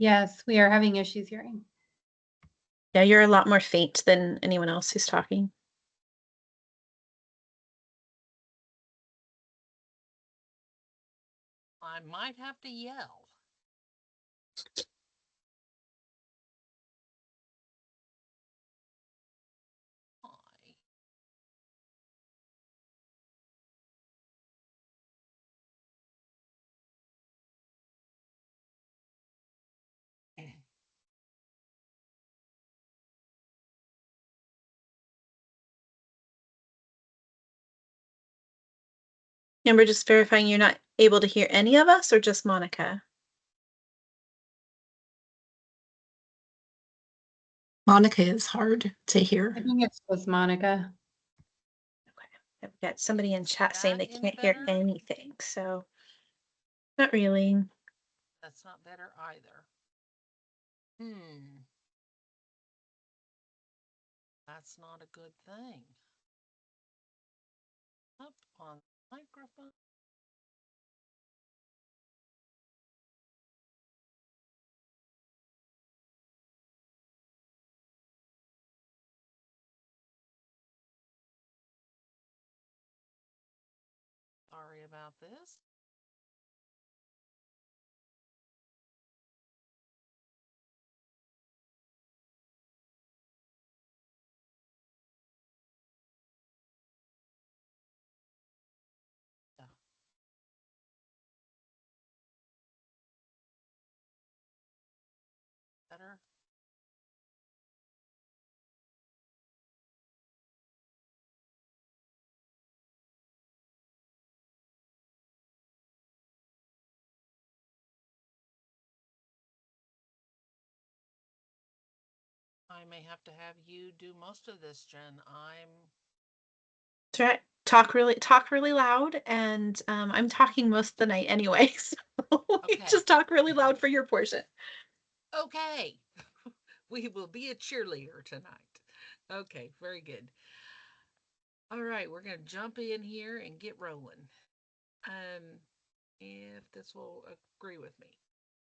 Yes, we are having issues hearing. Yeah, you're a lot more faint than anyone else who's talking. I might have to yell. Hi. Amber, just verifying you're not able to hear any of us or just Monica? Monica is hard to hear. I think it's just Monica. Okay. I've got somebody in chat saying they That any can't hear better? anything, so not really. That's not better either. That's not a good thing. Up on microphone. Sorry about this. Yeah. Better. I may have to have you do most of this, Jen. Try talk really loud, and I'm talking most of the night anyway, so Okay. just talk really loud for your portion. Okay. We will be a cheerleader tonight. Okay, very good. All right, we're going to jump in here and get rolling. If this will agree with me.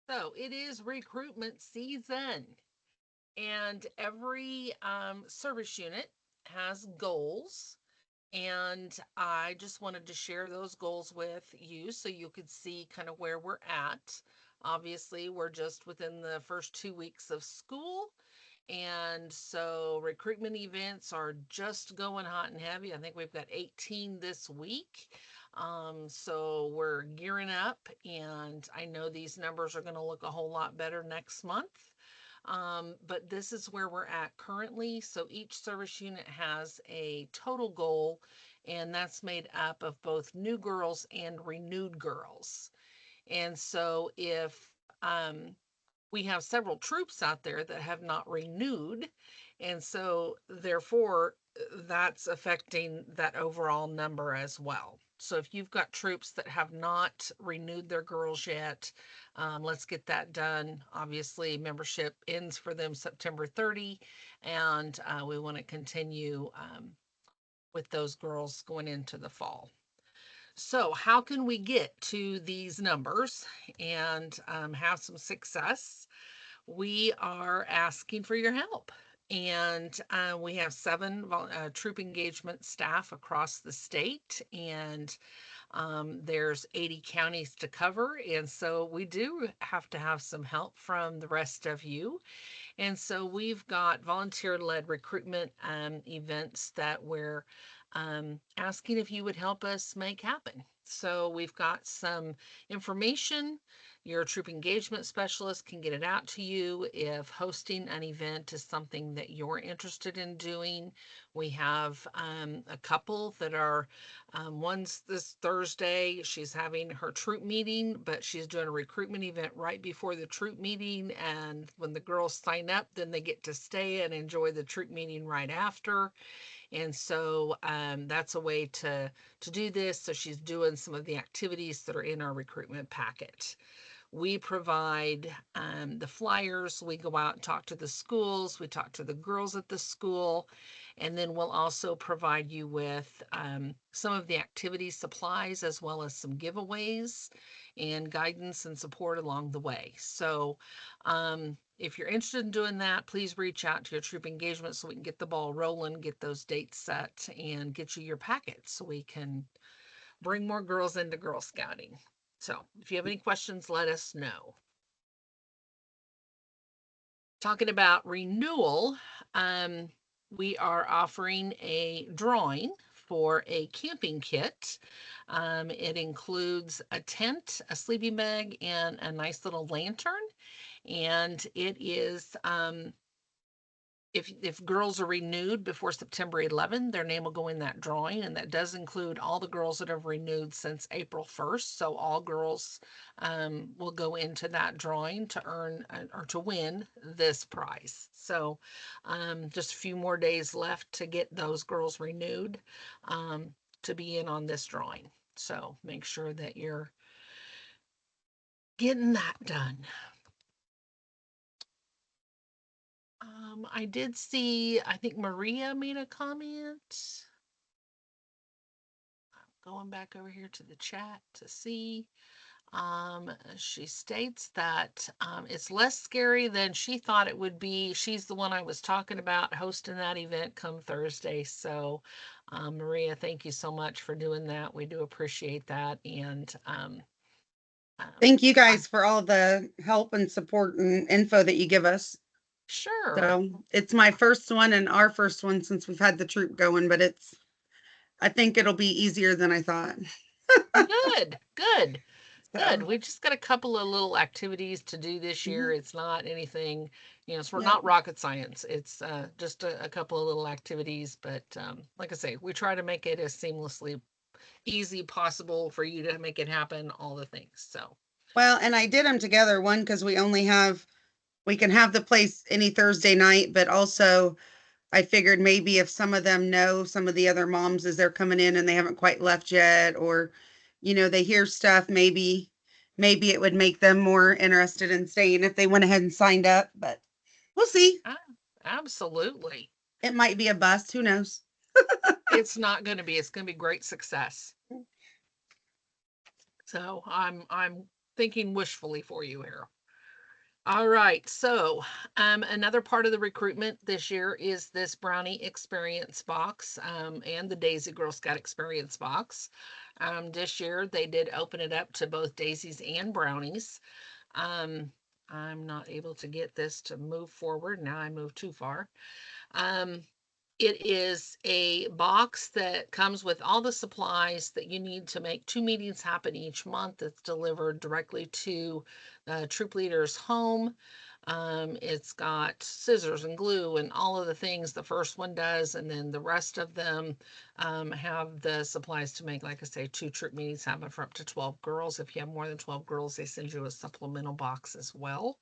So it is recruitment season, and every service unit has goals. And I just wanted to share those goals with you so you could see kind of where we're at. Obviously, we're just within the first 2 weeks of school. And so recruitment events are just going hot and heavy. I think we've got 18 this week. So we're gearing up, and I know these numbers are going to look a whole lot better next month. But this is where we're at currently. So each service unit has a total goal, and that's made up of both new girls and renewed girls. And so if we have several troops out there that have not renewed, and so therefore that's affecting that overall number as well. So if you've got troops that have not renewed their girls yet, let's get that done. Obviously, membership ends for them September 30, and we want to continue with those girls going into the fall. So, how can we get to these numbers and have some success? We are asking for your help. And we have 7 troop engagement staff across the state, and there's 80 counties to cover. And so we do have to have some help from the rest of you. And so we've got volunteer led recruitment events that we're asking if you would help us make happen. So we've got some information. Your troop engagement specialist can get it out to you if hosting an event is something that you're interested in doing. We have a couple that are, one's this Thursday. She's having her troop meeting, but she's doing a recruitment event right before the troop meeting. And when the girls sign up, then they get to stay and enjoy the troop meeting right after. And so that's a way to do this. So she's doing some of the activities that are in our recruitment packet. We provide the flyers. We go out and talk to the schools. We talk to the girls at the school. And then we'll also provide you with some of the activity supplies as well as some giveaways and guidance and support along the way. So if you're interested in doing that, please reach out to your troop engagement so we can get the ball rolling, get those dates set, and get you your packets so we can bring more girls into Girl Scouting. So if you have any questions, let us know. Talking about renewal, we are offering a drawing for a camping kit. It includes a tent, a sleeping bag, and a nice little lantern. And it is if girls are renewed before September 11, their name will go in that drawing, and that does include all the girls that have renewed since April 1st. So all girls will go into that drawing to earn or to win this prize. So just a few more days left to get those girls renewed to be in on this drawing. So make sure that you're getting that done. I did see, I think Maria made a comment. I'm going back over here to the chat to see. She states that it's less scary than she thought it would be. She's the one I was talking about hosting that event come Thursday. So, Maria, thank you so much for doing that. We do appreciate that. And thank you guys for all the help and support and info that you give us. sure. So it's my first one and our first one since we've had the troop going, but I think it'll be easier than I thought. Good, good. Good. So, We've just got a couple of little activities to do this year. Mhm. It's not anything, so we're Yep. not rocket science. It's just a couple of little activities. But like I say, we try to make it as seamlessly easy possible for you to make it happen, all the things. So, Well, and I did them together. One, because we can have the place any Thursday night, but also I figured maybe if some of them know some of the other moms as they're coming in and they haven't quite left yet, or, they hear stuff, maybe it would make them more interested in staying if they went ahead and signed up, but we'll see. absolutely. It might be a bust. Who knows? It's not going to be, it's going to be great success. So I'm thinking wishfully for you here. All right, so another part of the recruitment this year is this Brownie Experience Box and the Daisy Girl Scout Experience Box. This year they did open it up to both daisies and brownies. I'm not able to get this to move forward. Now I moved too far. It is a box that comes with all the supplies that you need to make 2 meetings happen each month. It's delivered directly to the troop leader's home. It's got scissors and glue and all of the things the first one does, and then the rest of them have the supplies to make, like I say, 2 troop meetings happen for up to 12 girls. If you have more than 12 girls, they send you a supplemental box as well.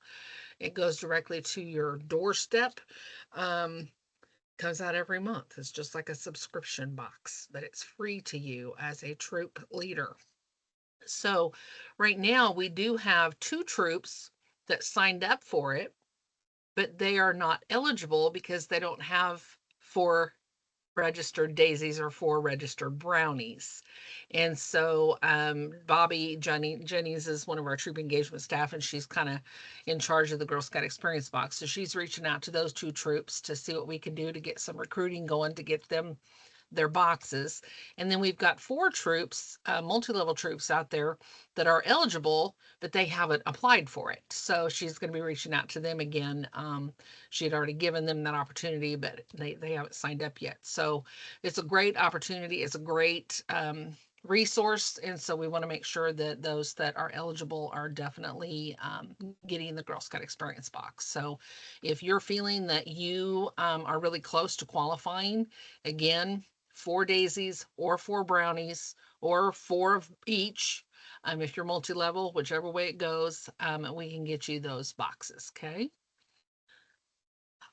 It goes directly to your doorstep. Comes out every month. It's just like a subscription box, but it's free to you as a troop leader. So right now we do have 2 troops that signed up for it, but they are not eligible because they don't have 4 registered daisies or 4 registered brownies. And so Bobby Jennings is one of our troop engagement staff, and she's kind of in charge of the Girl Scout Experience Box. So she's reaching out to those 2 troops to see what we can do to get some recruiting going to get them their boxes. And then we've got 4 troops, multi-level troops out there that are eligible, but they haven't applied for it. So she's going to be reaching out to them again. She had already given them that opportunity, but they haven't signed up yet. So it's a great opportunity. It's a great resource. And so we want to make sure that those that are eligible are definitely getting the Girl Scout Experience Box. So if you're feeling that you are really close to qualifying, again, 4 daisies or 4 brownies or 4 of each. If you're multi-level, whichever way it goes, we can get you those boxes, okay?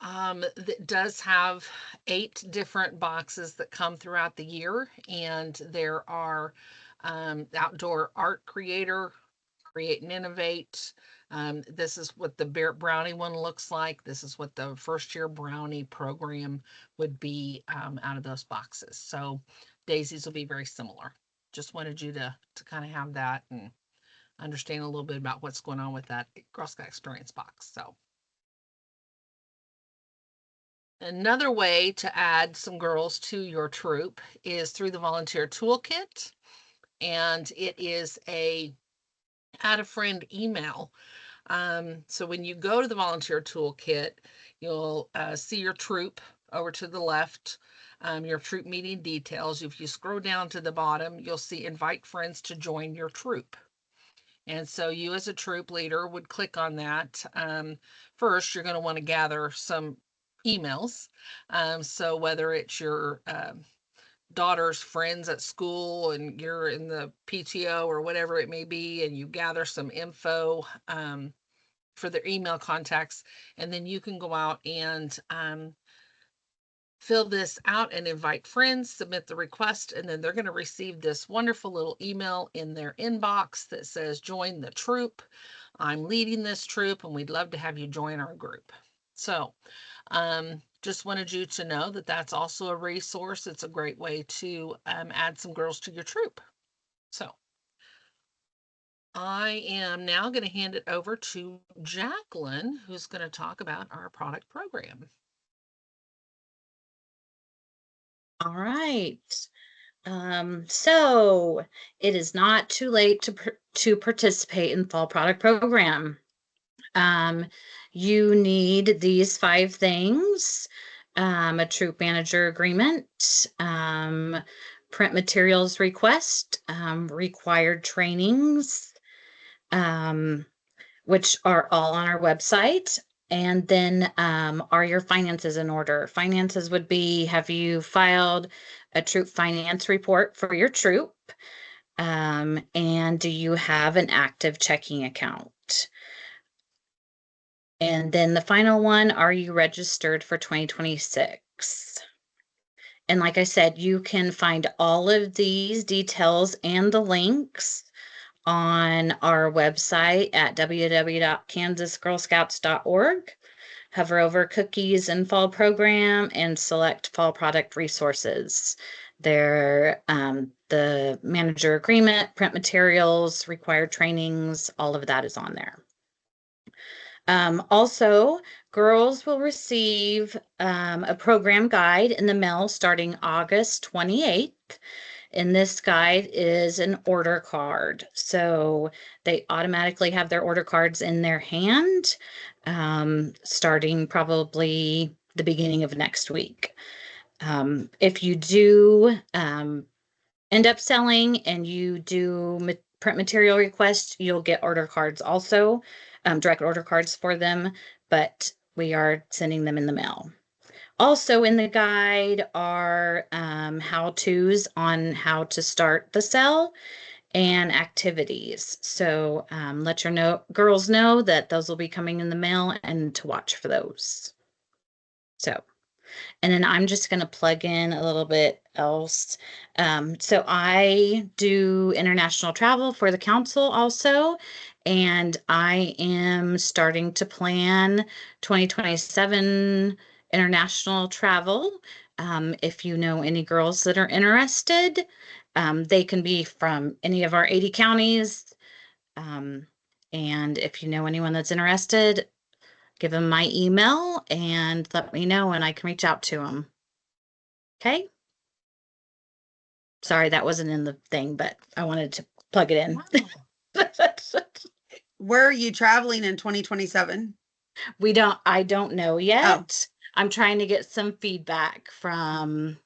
That does have 8 different boxes that come throughout the year, and there are outdoor art creator create and innovate. This is what the brownie one looks like. This is what the first year brownie program would be out of those boxes. So Daisy's will be very similar. Just wanted you to kind of have that and understand a little bit about what's going on with that Girl Scout Experience box. So another way to add some girls to your troop is through the volunteer toolkit. And it is a add a friend email. So when you go to the volunteer toolkit, you'll see your troop over to the left, your troop meeting details. If you scroll down to the bottom, you'll see invite friends to join your troop. And so you as a troop leader would click on that. First, you're going to want to gather some emails. So whether it's your daughter's friends at school and you're in the PTO or whatever it may be, and you gather some info for their email contacts, and then you can go out and fill this out and invite friends, submit the request, and then they're going to receive this wonderful little email in their inbox that says, join the troop. I'm leading this troop and we'd love to have you join our group. So just wanted you to know that that's also a resource. It's a great way to add some girls to your troop. So I am now going to hand it over to Jacqueline, who's going to talk about our product program. All right. So it is not too late to participate in fall product program. You need these 5 things: a troop manager agreement, print materials request, required trainings, which are all on our website. And then are your finances in order? Finances would be, have you filed a troop finance report for your troop? And do you have an active checking account? And then the final one, are you registered for 2026? And like I said, you can find all of these details and the links on our website at www.kansasgirlscouts.org. Hover over cookies and fall program and select fall product resources. There, the manager agreement, print materials, required trainings, all of that is on there. Also, girls will receive a program guide in the mail starting August 28th. And this guide is an order card. So they automatically have their order cards in their hand, starting probably the beginning of next week. If you do end up selling and you do print material requests, you'll get order cards also, direct order cards for them, but we are sending them in the mail. Also in the guide are how-tos on how to start the sell and activities. So let your girls know that those will be coming in the mail and to watch for those. So, and then I'm just going to plug in a little bit else. So I do international travel for the council also, and I am starting to plan 2027 international travel. If you know any girls that are interested, they can be from any of our 80 counties. And if you know anyone that's interested, give them my email and let me know and I can reach out to them. Okay. Sorry, that wasn't in the thing, but I wanted to plug it in. Where are you traveling in 2027? I don't know yet. I'm trying to get some feedback from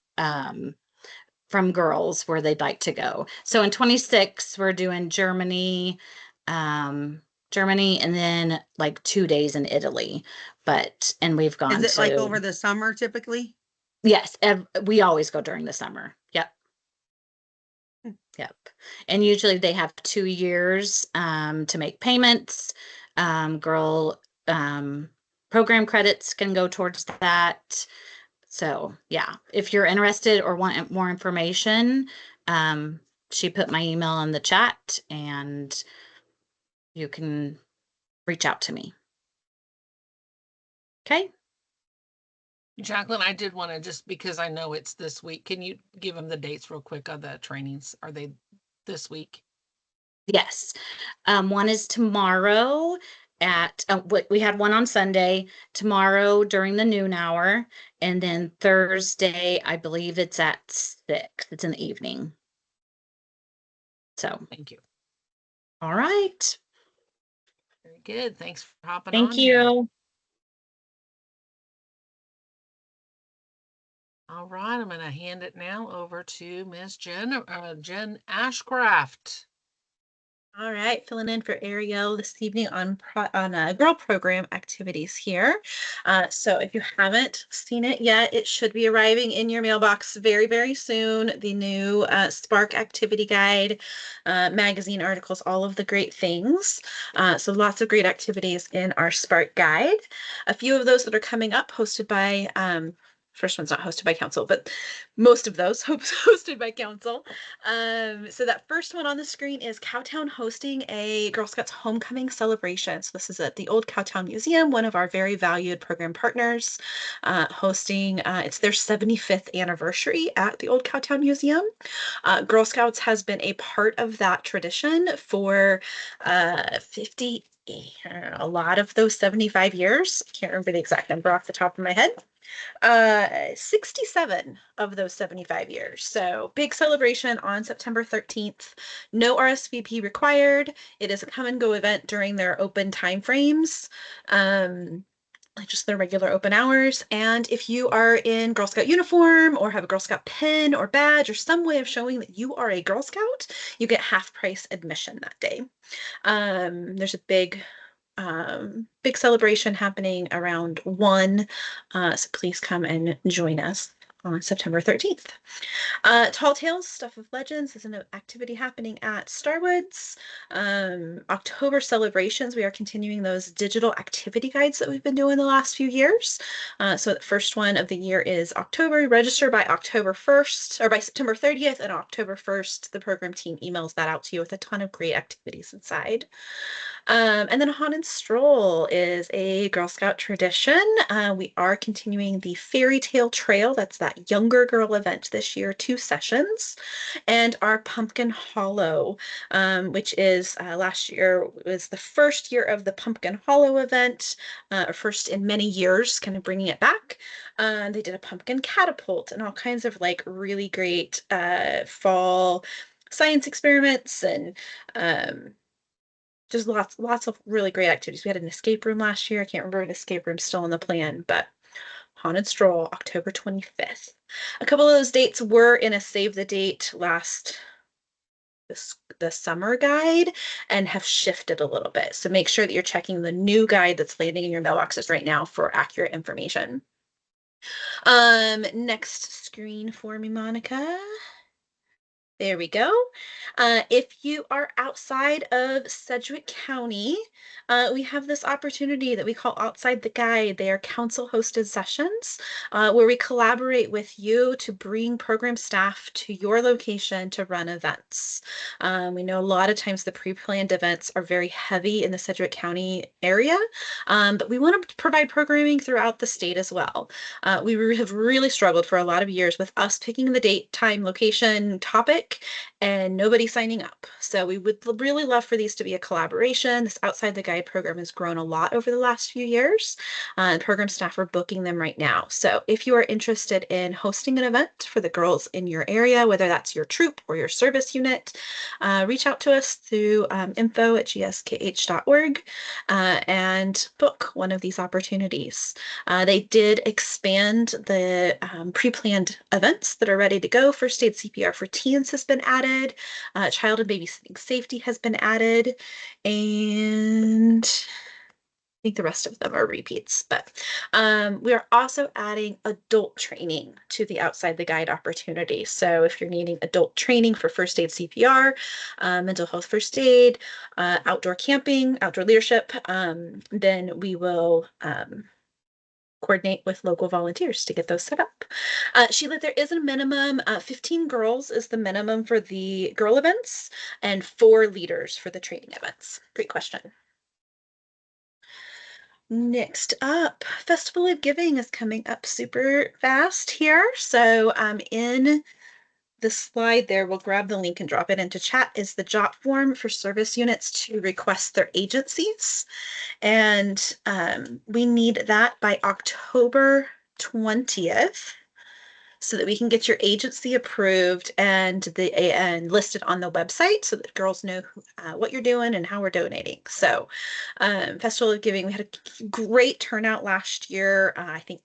girls where they'd like to go. So in 26, we're doing Germany, and then like 2 days in Italy. And we've gone Is it like over the summer typically? Yes, we always go during the summer. Yep. Yep. And usually they have 2 years to make payments. Program credits can go towards that. So yeah, if you're interested or want more information, she put my email in the chat and you can reach out to me. Okay? Jacqueline, I did want to, just because I know it's this week, can you give them the dates real quick of the trainings? Are they this week? Yes. One is tomorrow at, we had one on Sunday, tomorrow during the noon hour, and then Thursday, I believe it's at 6. It's in the evening. So, Thank you. all right. Very good. Thanks for hopping Thank on here. you. All right, I'm going to hand it now over to Miss Jen Ashcraft. All right, filling in for Ariel this evening on girl program activities here. So if you haven't seen it yet, it should be arriving in your mailbox very, very soon. The new Spark activity guide, magazine articles, all of the great things. So lots of great activities in our Spark guide. A few of those that are coming up, hosted by first one's not hosted by council, but most of those hosted by council. So that first one on the screen is Cowtown hosting a Girl Scouts homecoming celebration. So this is at the old Cowtown Museum, one of our very valued program partners, hosting. It's their 75th anniversary at the old Cowtown Museum. Girl Scouts has been a part of that tradition for 50. A lot of those 75 years. I can't remember the exact number off the top of my head. 67 of those 75 years. So big celebration on September 13th. No RSVP required. It is a come and go event during their open time frames. Like just their regular open hours. And if you are in Girl Scout uniform or have a Girl Scout pin or badge or some way of showing that you are a Girl Scout, you get half price admission that day. There's a big celebration happening around 1. So please come and join us on September 13th. Tall Tales, Stuff of Legends is an activity happening at Starwoods. October celebrations, we are continuing those digital activity guides that we've been doing the last few years. So the first one of the year is October. Register by October 1st or by September 30th, and October 1st, the program team emails that out to you with a ton of great activities inside. And then a Haunted Stroll is a Girl Scout tradition. We are continuing the Fairy Tale Trail. That's that younger girl event this year, 2 sessions. And our Pumpkin Hollow, which is last year was the first year of the Pumpkin Hollow event, first in many years, kind of bringing it back. They did a pumpkin catapult and all kinds of like really great fall science experiments and just lots of really great activities. We had an escape room last year. I can't remember if an escape room's still in the plan, but Haunted Stroll, October 25th. A couple of those dates were in a save the date the summer guide and have shifted a little bit. So make sure that you're checking the new guide that's landing in your mailboxes right now for accurate information. Next screen for me, Monica. There we go. If you are outside of Sedgwick County, we have this opportunity that we call Outside the Guide. They are council-hosted sessions where we collaborate with you to bring program staff to your location to run events. We know a lot of times the pre-planned events are very heavy in the Sedgwick County area, but we want to provide programming throughout the state as well. We have really struggled for a lot of years with us picking the date, time, location, topic, and nobody signing up. So we would really love for these to be a collaboration. This Outside the Guide program has grown a lot over the last few years. And program staff are booking them right now. So if you are interested in hosting an event for the girls in your area, whether that's your troop or your service unit, reach out to us through info@gskh.org and book one of these opportunities. They did expand the pre-planned events that are ready to go. First aid CPR for teens has been added. Child and baby safety has been added. And I think the rest of them are repeats, but we are also adding adult training to the Outside the Guide opportunity. So if you're needing adult training for first aid CPR, mental health first aid, outdoor camping, outdoor leadership, then we will coordinate with local volunteers to get those set up. Sheila, there is a minimum, 15 girls is the minimum for the girl events and 4 leaders for the training events. Great question. Next up, Festival of Giving is coming up super fast here. So in the slide there, we'll grab the link and drop it into chat, is the JOT form for service units to request their agencies. And we need that by October 20th so that we can get your agency approved and listed on the website so that girls know what you're doing and how we're donating. So Festival of Giving, we had a great turnout last year. I think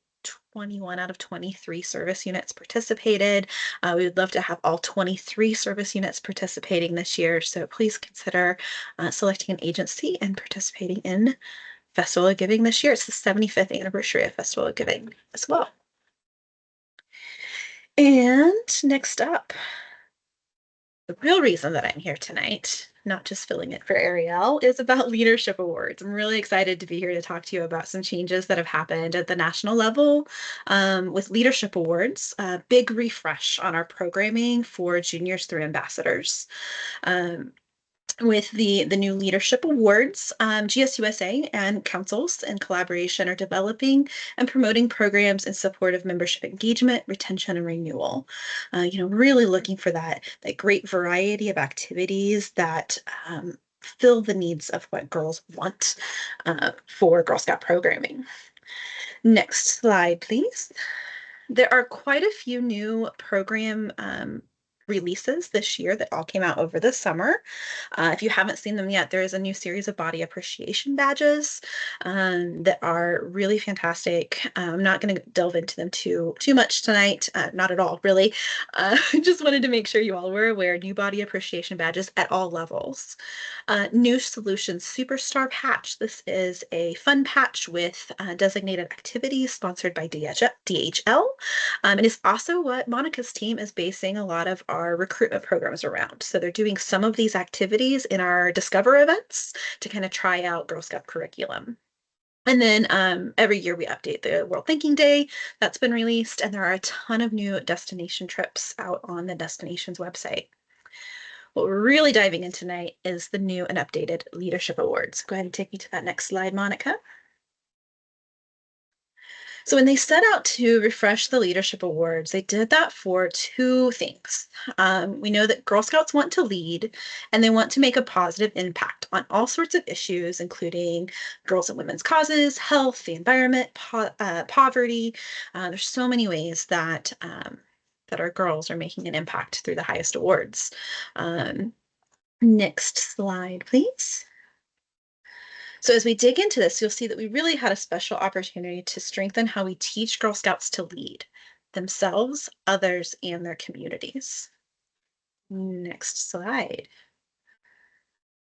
21 out of 23 service units participated. We would love to have all 23 service units participating this year. So please consider selecting an agency and participating in Festival of Giving this year. It's the 75th anniversary of Festival of Giving as well. And next up, the real reason that I'm here tonight, not just filling it for Ariel, is about leadership awards. I'm really excited to be here to talk to you about some changes that have happened at the national level with leadership awards, a big refresh on our programming for juniors through ambassadors. With the new leadership awards, GSUSA and councils in collaboration are developing and promoting programs in support of membership engagement, retention, and renewal. Really looking for that great variety of activities that fill the needs of what girls want for Girl Scout programming. Next slide, please. There are quite a few new program releases this year that all came out over the summer. If you haven't seen them yet, there is a new series of body appreciation badges that are really fantastic. I'm not going to delve into them too much tonight, not at all, really. I just wanted to make sure you all were aware, new body appreciation badges at all levels. New Solutions Superstar Patch. This is a fun patch with designated activities sponsored by DHL. It is also what Monica's team is basing a lot of our recruitment programs around. So they're doing some of these activities in our Discover events to kind of try out Girl Scout curriculum. And then every year we update the World Thinking Day that's been released, and there are a ton of new destination trips out on the destinations website. What we're really diving in tonight is the new and updated leadership awards. Go ahead and take me to that next slide, Monica. So when they set out to refresh the leadership awards, they did that for 2 things. We know that Girl Scouts want to lead, and they want to make a positive impact on all sorts of issues, including girls and women's causes, health, the environment, poverty. There's so many ways that our girls are making an impact through the highest awards. Next slide, please. So as we dig into this, you'll see that we really had a special opportunity to strengthen how we teach Girl Scouts to lead themselves, others, and their communities. Next slide.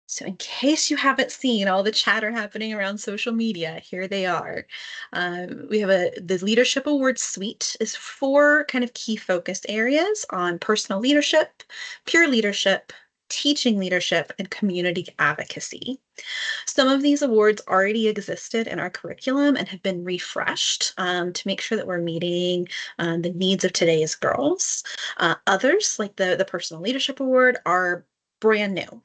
So in case you haven't seen all the chatter happening around social media, here they are. We have the Leadership Awards Suite is 4 kind of key focus areas on personal leadership, peer leadership, teaching leadership, and community advocacy. Some of these awards already existed in our curriculum and have been refreshed to make sure that we're meeting the needs of today's girls. Others, like the Personal Leadership Award, are brand new.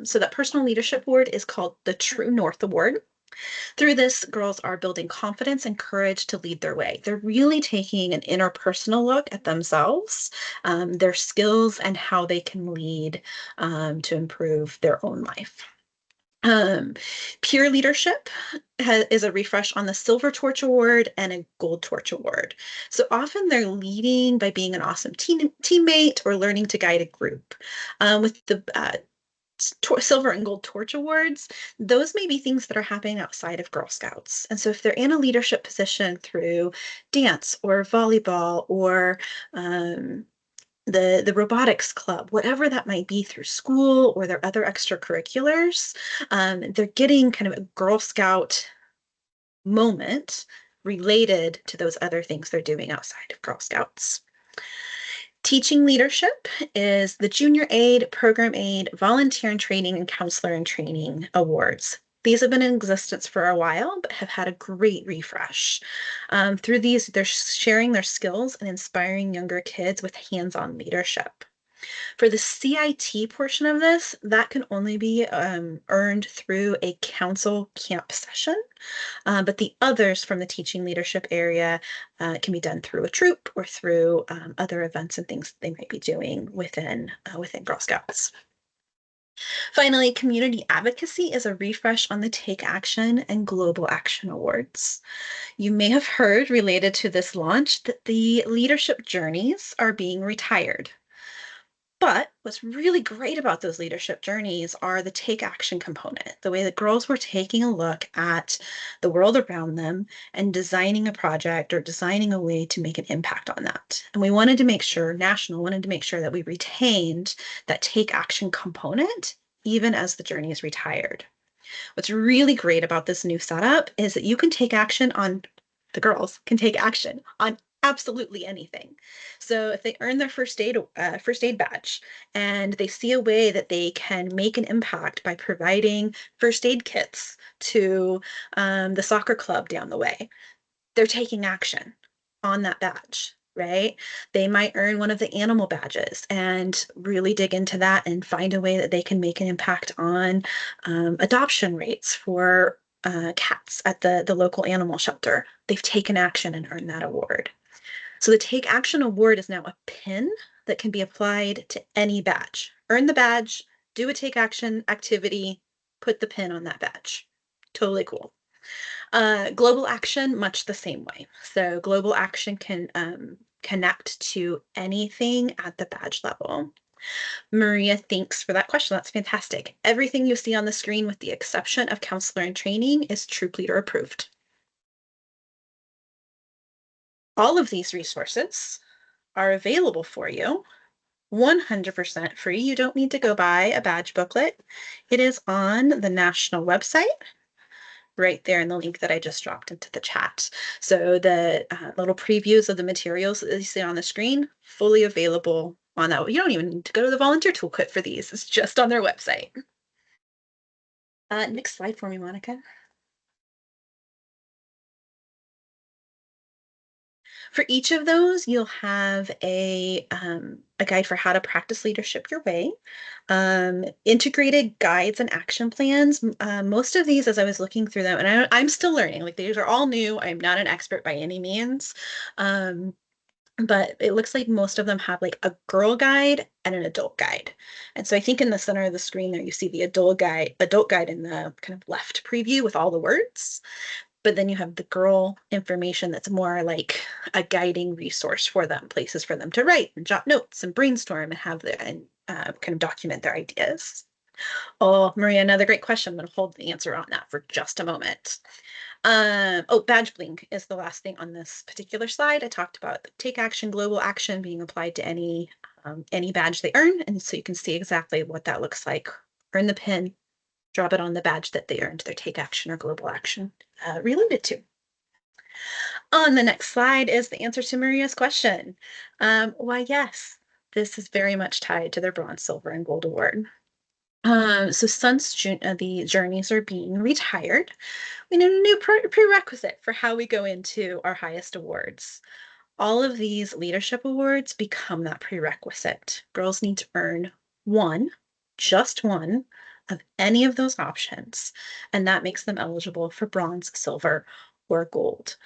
So that Personal Leadership Award is called the True North Award. Through this, girls are building confidence and courage to lead their way. They're really taking an interpersonal look at themselves, their skills, and how they can lead to improve their own life. Peer leadership is a refresh on the Silver Torch Award and a Gold Torch Award. So often they're leading by being an awesome teammate or learning to guide a group. With the Silver and Gold Torch Awards, those may be things that are happening outside of Girl Scouts. And so if they're in a leadership position through dance or volleyball or the robotics club, whatever that might be, through school or their other extracurriculars, they're getting kind of a Girl Scout moment related to those other things they're doing outside of Girl Scouts. Teaching leadership is the Junior Aid, Program Aid, Volunteer in Training, and Counselor in Training Awards. These have been in existence for a while, but have had a great refresh. Through these, they're sharing their skills and inspiring younger kids with hands-on leadership. For the CIT portion of this, that can only be earned through a council camp session. But the others from the teaching leadership area can be done through a troop or through other events and things they might be doing within Girl Scouts. Finally, community advocacy is a refresh on the Take Action and Global Action Awards. You may have heard related to this launch that the leadership journeys are being retired. But what's really great about those leadership journeys are the take action component, the way that girls were taking a look at the world around them and designing a project or designing a way to make an impact on that. And we wanted to make sure, National wanted to make sure that we retained that take action component even as the journey is retired. What's really great about this new setup is that you can take action on, the girls can take action on absolutely anything. So if they earn their first aid badge and they see a way that they can make an impact by providing first aid kits to the soccer club down the way, they're taking action on that badge, right? They might earn one of the animal badges and really dig into that and find a way that they can make an impact on adoption rates for cats at the local animal shelter. They've taken action and earned that award. So the Take Action Award is now a pin that can be applied to any badge. Earn the badge, do a take action activity, put the pin on that badge. Totally cool. Global Action, much the same way. So Global Action can connect to anything at the badge level. Maria, thanks for that question. That's fantastic. Everything you see on the screen, with the exception of counselor in training, is Troop Leader approved. All of these resources are available for you 100% free. You don't need to go buy a badge booklet. It is on the national website right there in the link that I just dropped into the chat. So the little previews of the materials that you see on the screen, fully available on that. You don't even need to go to the volunteer toolkit for these. It's just on their website. Next slide for me, Monica. For each of those, you'll have a guide for how to practice leadership your way, integrated guides and action plans. Most of these, as I was looking through them, and I'm still learning, like these are all new. I'm not an expert by any means. But it looks like most of them have like a girl guide and an adult guide. And so I think in the center of the screen there, you see the adult guide in the kind of left preview with all the words. But then you have the girl information that's more like a guiding resource for them, places for them to write and jot notes and brainstorm and have their kind of document their ideas. Oh, Maria, another great question. I'm going to hold the answer on that for just a moment. Badge bling is the last thing on this particular slide. I talked about the take action, global action being applied to any badge they earn. And so you can see exactly what that looks like. Earn the pin, drop it on the badge that they earned their take action or global action related to. On the next slide is the answer to Maria's question. Why, yes, this is very much tied to their bronze, silver, and gold award. So since the journeys are being retired, we need a new prerequisite for how we go into our highest awards. All of these leadership awards become that prerequisite. Girls need to earn just one of any of those options, and that makes them eligible for bronze, silver, or gold.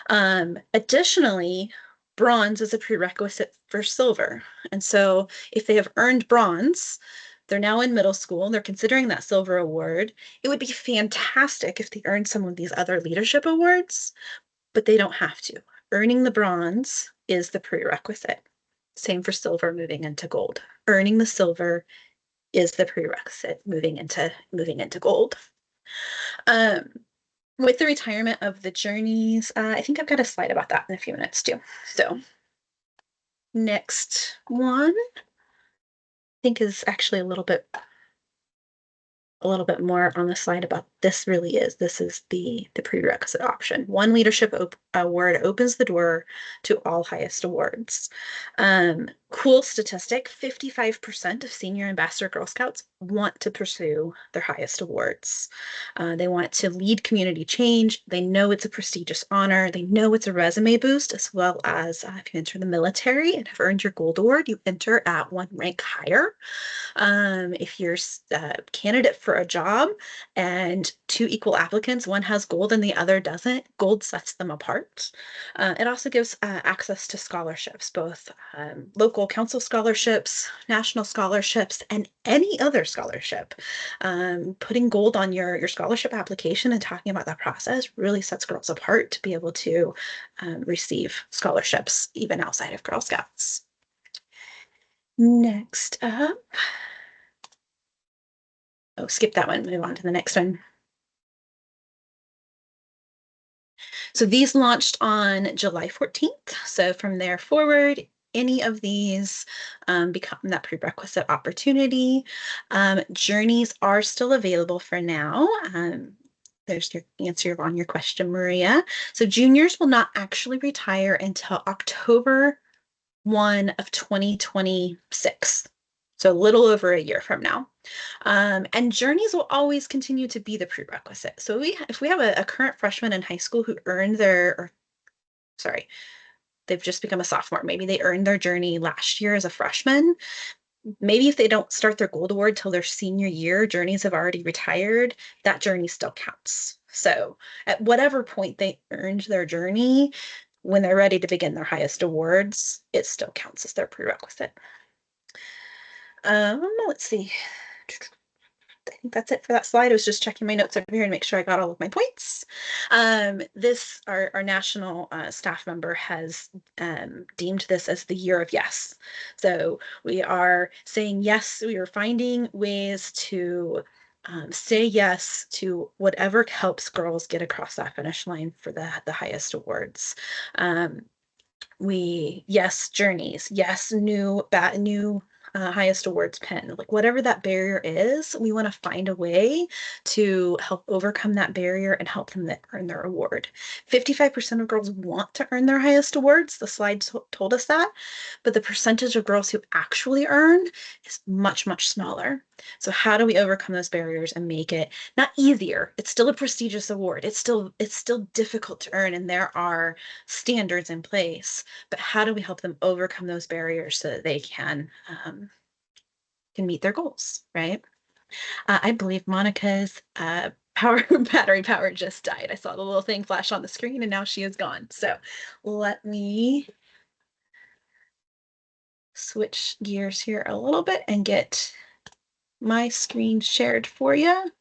Additionally, bronze is a prerequisite for silver. And so if they have earned bronze, they're now in middle school, they're considering that silver award. It would be fantastic if they earned some of these other leadership awards, but they don't have to. Earning the bronze is the prerequisite. Same for silver moving into gold. Earning the silver is the prerequisite moving into gold. With the retirement of the journeys, I think I've got a slide about that in a few minutes too. So next one, I think is actually a little bit more on the slide about this. This is the prerequisite option. One leadership award opens the door to all highest awards. Cool statistic, 55% of senior ambassador Girl Scouts want to pursue their highest awards. They want to lead community change. They know it's a prestigious honor. They know it's a resume boost, as well as if you enter the military and have earned your gold award, you enter at one rank higher. If you're a candidate for a job and two equal applicants, one has gold and the other doesn't, gold sets them apart. It also gives access to scholarships, both local council scholarships, national scholarships, and any other scholarship. Putting gold on your scholarship application and talking about that process really sets girls apart to be able to receive scholarships even outside of Girl Scouts. Next up, oh, skip that one, move on to the next one. So these launched on July 14th. So from there forward, any of these become that prerequisite opportunity. Journeys are still available for now. There's your answer on your question, Maria. So juniors will not actually retire until October 1 of 2026. So a little over a year from now. And journeys will always continue to be the prerequisite. So if we have a current freshman in high school who earned they've just become a sophomore. Maybe they earned their journey last year as a freshman. Maybe if they don't start their gold award till their senior year, journeys have already retired, that journey still counts. So at whatever point they earned their journey, when they're ready to begin their highest awards, it still counts as their prerequisite. Let's see. I think that's it for that slide. I was just checking my notes over here and make sure I got all of my points. Our national staff member has deemed this as the year of yes. So we are saying yes, we are finding ways to say yes to whatever helps girls get across that finish line for the highest awards. Yes, journeys, yes, new highest awards pin, like whatever that barrier is, we want to find a way to help overcome that barrier and help them earn their award. 55% of girls want to earn their highest awards. The slide told us that, but the percentage of girls who actually earn is much, much smaller. So how do we overcome those barriers and make it not easier? It's still a prestigious award. It's still difficult to earn, and there are standards in place, but how do we help them overcome those barriers so that they can meet their goals, right? I believe Monica's battery power just died. I saw the little thing flash on the screen and now she is gone. So let me switch gears here a little bit and get my screen shared for you.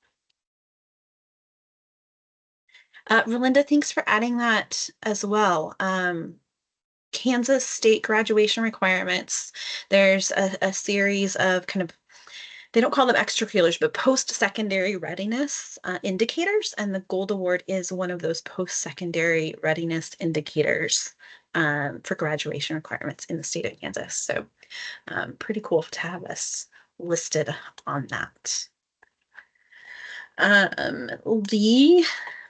Relinda, thanks for adding that as well. Kansas state graduation requirements. There's a series of kind of, they don't call them extracurriculars, but post-secondary readiness indicators. And the Gold Award is one of those post-secondary readiness indicators for graduation requirements in the state of Kansas. So pretty cool to have us listed on that.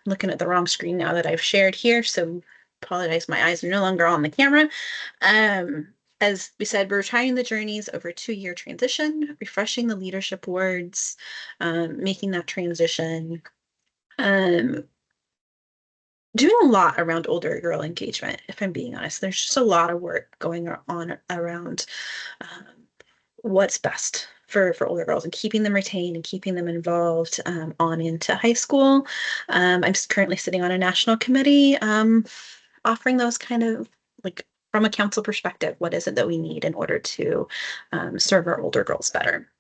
Looking at the wrong screen now that I've shared here, so apologize, my eyes are no longer on the camera. As we said, we're retiring the journeys over a 2-year transition, refreshing the leadership awards, making that transition, doing a lot around older girl engagement, if I'm being honest. There's just a lot of work going on around what's best for older girls and keeping them retained and keeping them involved on into high school. I'm currently sitting on a national committee offering those kind of, like, from a council perspective, what is it that we need in order to serve our older girls better?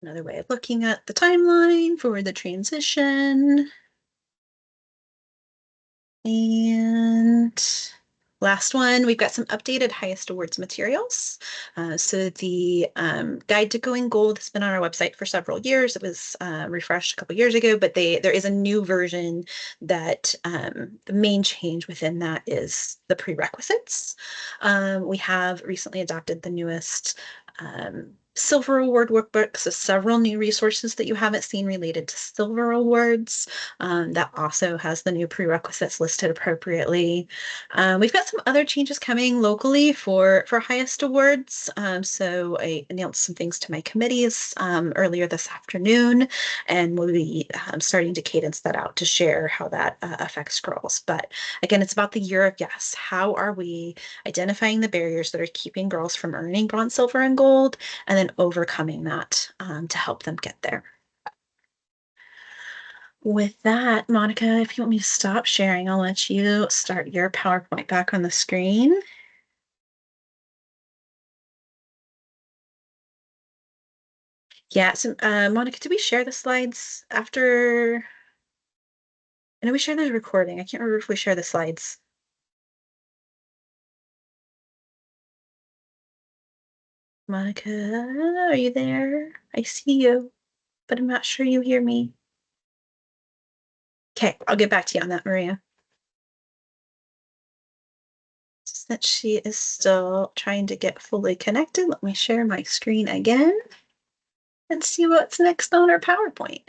Another way of looking at the timeline for the transition. And last one, we've got some updated highest awards materials. So the guide to going gold has been on our website for several years. It was refreshed a couple years ago, but there is a new version that the main change within that is the prerequisites. We have recently adopted the newest Silver Award workbook, so several new resources that you haven't seen related to Silver Awards. That also has the new prerequisites listed appropriately. We've got some other changes coming locally for highest awards. So I announced some things to my committees earlier this afternoon, and we'll be starting to cadence that out to share how that affects girls. But again, it's about the year of yes. How are we identifying the barriers that are keeping girls from earning bronze, silver, and gold, and then overcoming that to help them get there. With that, Monica, if you want me to stop sharing, I'll let you start your PowerPoint back on the screen. Yeah, so Monica, did we share the slides after? I know we shared the recording. I can't remember if we share the slides. Monica, are you there? I see you, but I'm not sure you hear me. Okay, I'll get back to you on that, Maria. Since she is still trying to get fully connected, let me share my screen again and see what's next on our PowerPoint.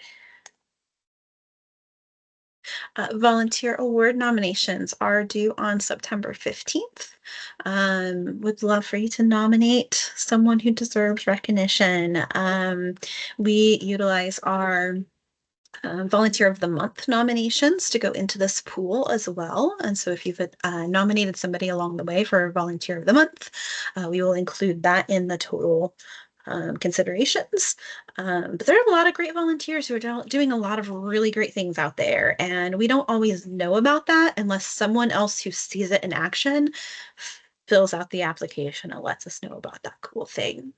Volunteer award nominations are due on September 15th. Would love for you to nominate someone who deserves recognition. We utilize our Volunteer of the Month nominations to go into this pool as well. And so if you've nominated somebody along the way for Volunteer of the Month, we will include that in the total considerations. But there are a lot of great volunteers who are doing a lot of really great things out there. And we don't always know about that unless someone else who sees it in action fills out the application and lets us know about that cool thing.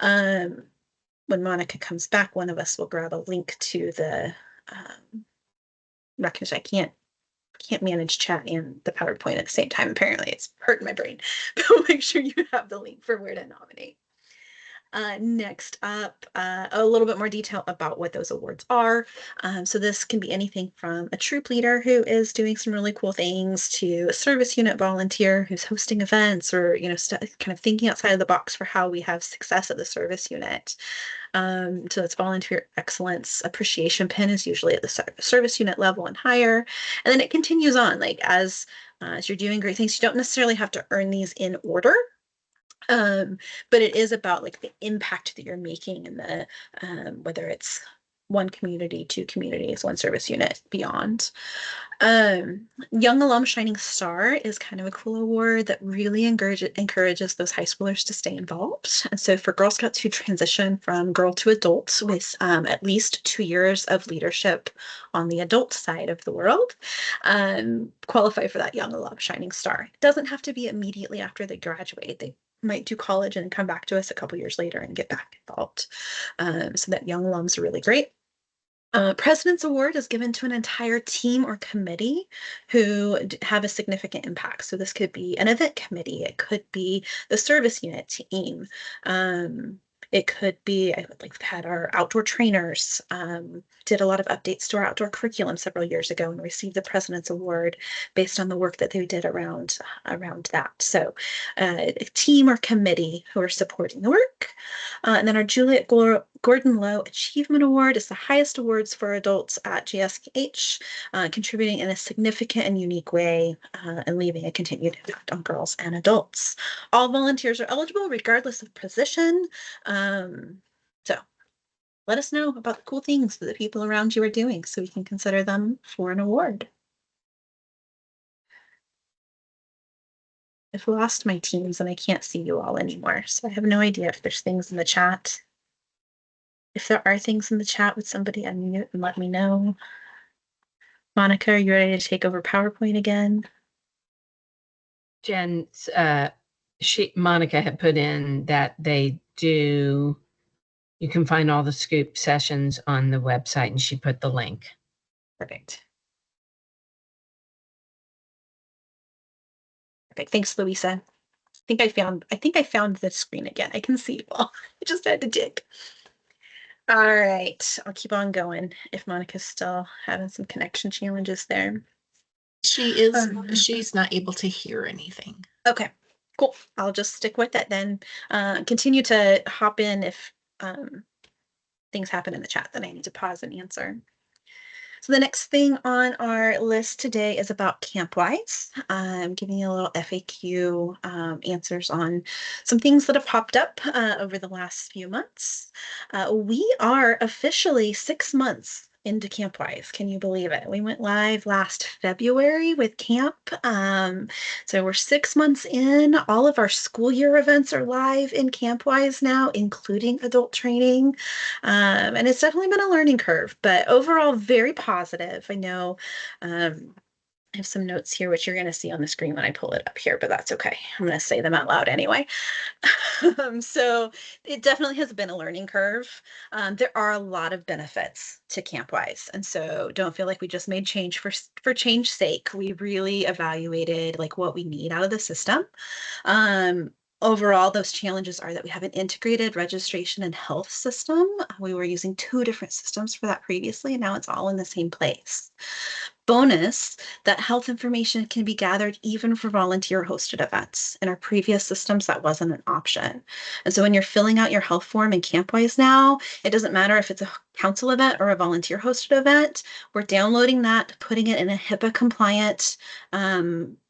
When Monica comes back, one of us will grab a link to the because I can't manage chat and the PowerPoint at the same time. Apparently, it's hurting my brain. But make sure you have the link for where to nominate. Next up, a little bit more detail about what those awards are. So this can be anything from a troop leader who is doing some really cool things to a service unit volunteer who's hosting events or, you know, kind of thinking outside of the box for how we have success at the service unit. So that's volunteer excellence. Appreciation pin is usually at the service unit level and higher. And then it continues on, like as you're doing great things, you don't necessarily have to earn these in order. But it is about like the impact that you're making in the whether it's one community, two communities, one service unit, beyond. Young Alum Shining Star is kind of a cool award that really encourages those high schoolers to stay involved. And so for Girl Scouts who transition from girl to adult with at least 2 years of leadership on the adult side of the world, qualify for that Young Alum Shining Star. It doesn't have to be immediately after they graduate. They might do college and come back to us a couple years later and get back involved. So that young alums are really great. President's Award is given to an entire team or committee who have a significant impact. So this could be an event committee. It could be the service unit team. It could be, we've had our outdoor trainers, did a lot of updates to our outdoor curriculum several years ago and received the President's Award based on the work that they did around that. So a team or committee who are supporting the work. And then our Juliet Gordon Lowe Achievement Award is the highest awards for adults at GSH, contributing in a significant and unique way and leaving a continued impact on girls and adults. All volunteers are eligible regardless of position. So let us know about the cool things that the people around you are doing so we can consider them for an award. I've lost my teams and I can't see you all anymore, so I have no idea if there's things in the chat. If there are things in the chat, would somebody unmute and let me know? Monica, are you ready to take over PowerPoint again? Jen, Monica had put in that you can find all the scoop sessions on the website, and she put the link. Perfect. Perfect. Thanks, Louisa. I think I found the screen again. I can see you all. I just had to dig. All right, I'll keep on going if Monica's still having some connection challenges there. She's not able to hear anything. Okay. Cool. I'll just stick with it then. Continue to hop in if things happen in the chat that I need to pause and answer. So the next thing on our list today is about CampWise. I'm giving you a little FAQ answers on some things that have popped up over the last few months. We are officially 6 months into CampWise. Can you believe it? We went live last February with camp. So we're 6 months in. All of our school year events are live in CampWise now, including adult training. And it's definitely been a learning curve, but overall very positive. I know I have some notes here, which you're going to see on the screen when I pull it up here, but that's okay. I'm going to say them out loud anyway. So it definitely has been a learning curve. There are a lot of benefits to CampWise, and so don't feel like we just made change for change's sake. We really evaluated like what we need out of the system. Overall, those challenges are that we have an integrated registration and health system. We were using 2 different systems for that previously, and now it's all in the same place. Bonus, that health information can be gathered even for volunteer hosted events. In our previous systems, that wasn't an option. And so when you're filling out your health form in CampWise now, it doesn't matter if it's a council event or a volunteer hosted event, we're downloading that, putting it in a HIPAA compliant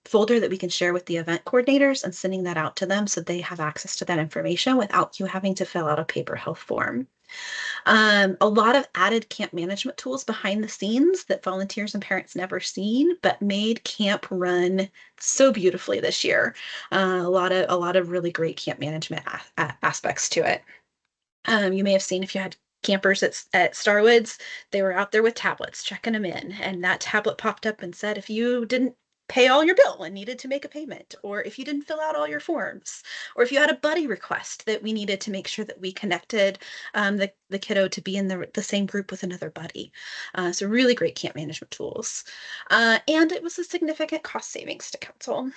folder that we can share with the event coordinators and sending that out to them so they have access to that information without you having to fill out a paper health form. A lot of added camp management tools behind the scenes that volunteers and parents never seen, but made camp run so beautifully this year. A lot of really great camp management aspects to it. You may have seen if you had campers at Starwoods, they were out there with tablets checking them in, and that tablet popped up and said if you didn't pay all your bill and needed to make a payment, or if you didn't fill out all your forms, or if you had a buddy request that we needed to make sure that we connected the kiddo to be in the same group with another buddy. So really great camp management tools. And it was a significant cost savings to council.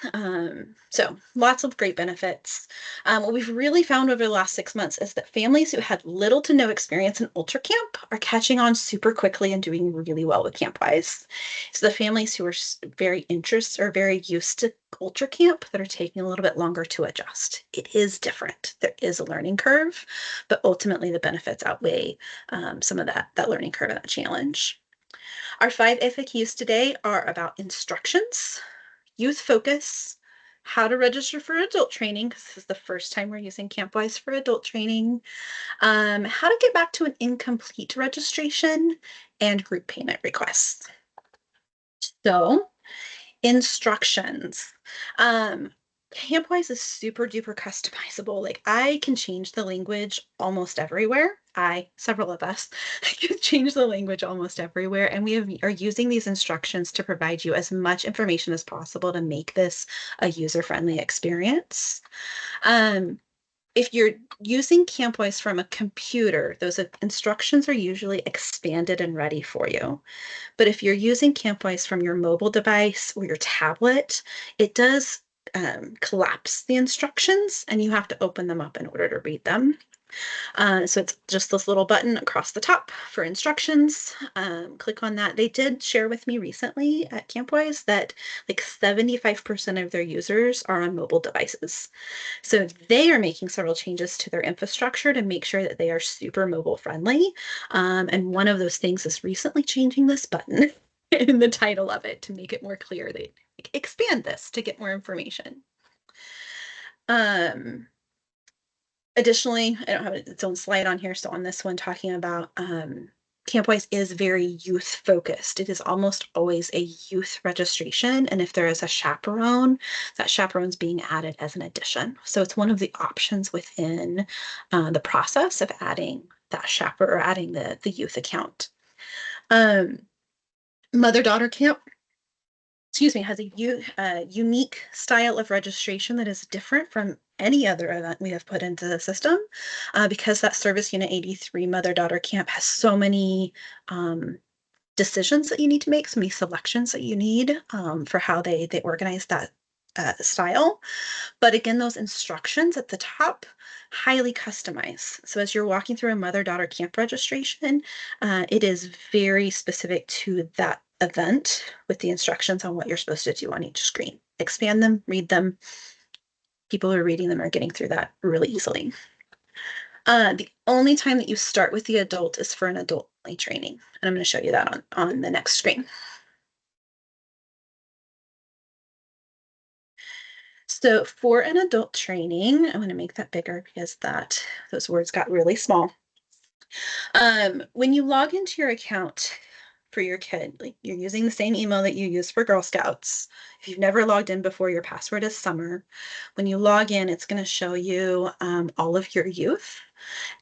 So lots of great benefits. What we've really found over the last 6 months is that families who had little to no experience in ultra camp are catching on super quickly and doing really well with CampWise. So the families who are very interested are very used to ultra camp that are taking a little bit longer to adjust. It is different. There is a learning curve, but ultimately the benefits outweigh some of that learning curve and that challenge. Our 5 FAQs today are about instructions, youth focus, how to register for adult training, because this is the first time we're using CampWise for adult training, how to get back to an incomplete registration, and group payment requests. So, instructions. CampWise is super duper customizable. Like I can change the language almost everywhere. Several of us can change the language almost everywhere. And we are using these instructions to provide you as much information as possible to make this a user-friendly experience. If you're using CampWise from a computer, those instructions are usually expanded and ready for you. But if you're using CampWise from your mobile device or your tablet, it does collapse the instructions and you have to open them up in order to read them. So it's just this little button across the top for instructions. Click on that. They did share with me recently at CampWise that like 75% of their users are on mobile devices. So they are making several changes to their infrastructure to make sure that they are super mobile friendly. And one of those things is recently changing this button in the title of it to make it more clear. They expand this to get more information. Additionally, I don't have its own slide on here. So on this one, talking about CampWise is very youth focused. It is almost always a youth registration. And if there is a chaperone, that chaperone's being added as an addition. So it's one of the options within the process of adding that chaperone or adding the youth account. Mother-daughter camp, has a unique style of registration that is different from any other event we have put into the system, because that Service Unit 83 mother-daughter camp has so many decisions that you need to make, so many selections that you need for how they organize that style. But again, those instructions at the top, highly customized. So as you're walking through a mother-daughter camp registration, it is very specific to that event with the instructions on what you're supposed to do on each screen. Expand them, read them, people who are reading them are getting through that really easily. The only time that you start with the adult is for an adult-only training. And I'm going to show you that on the next screen. So for an adult training, I'm going to make that bigger because those words got really small. When you log into your account for your kid, like you're using the same email that you use for Girl Scouts. If you've never logged in before, your password is Summer. When you log in, it's going to show you all of your youth.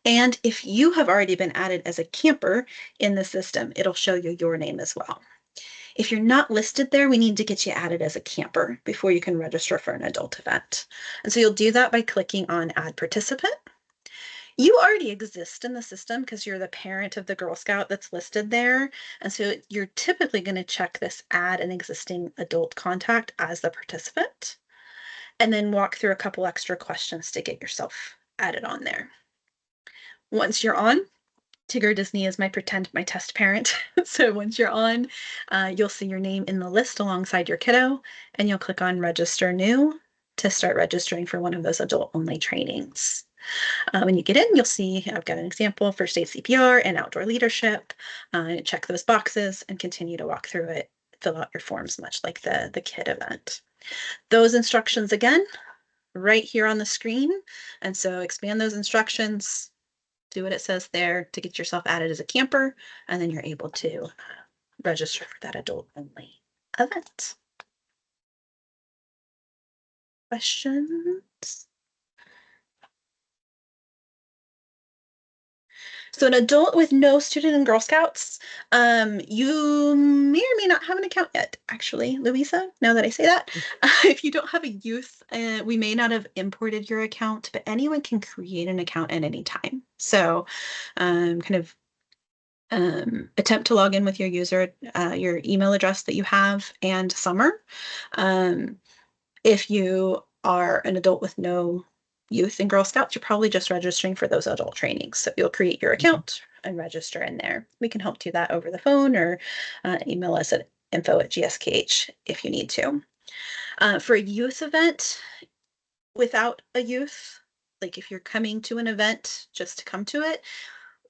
And if you have already been added as a camper in the system, it'll show you your name as well. If you're not listed there, we need to get you added as a camper before you can register for an adult event. And so you'll do that by clicking on Add Participant. You already exist in the system because you're the parent of the Girl Scout that's listed there. And so you're typically going to check this Add an Existing Adult Contact as the participant, and then walk through a couple extra questions to get yourself added on there. Once you're on, Tigger Disney is my test parent. So once you're on, you'll see your name in the list alongside your kiddo, and you'll click on Register New to start registering for one of those adult-only trainings. When you get in, you'll see I've got an example, first aid CPR and outdoor leadership. Check those boxes and continue to walk through it, fill out your forms, much like the kid event. Those instructions, again, right here on the screen. And so expand those instructions, do what it says there to get yourself added as a camper, and then you're able to register for that adult-only event. Questions? So an adult with no student in Girl Scouts, you may or may not have an account yet, actually, Louisa, now that I say that. If you don't have a youth, we may not have imported your account, but anyone can create an account at any time. So attempt to log in with your your email address that you have and Summer. If you are an adult with no youth in Girl Scouts, you're probably just registering for those adult trainings. So you'll create your account and register in there. We can help do that over the phone or email us at info@gskh if you need to. For a youth event without a youth, like if you're coming to an event just to come to it,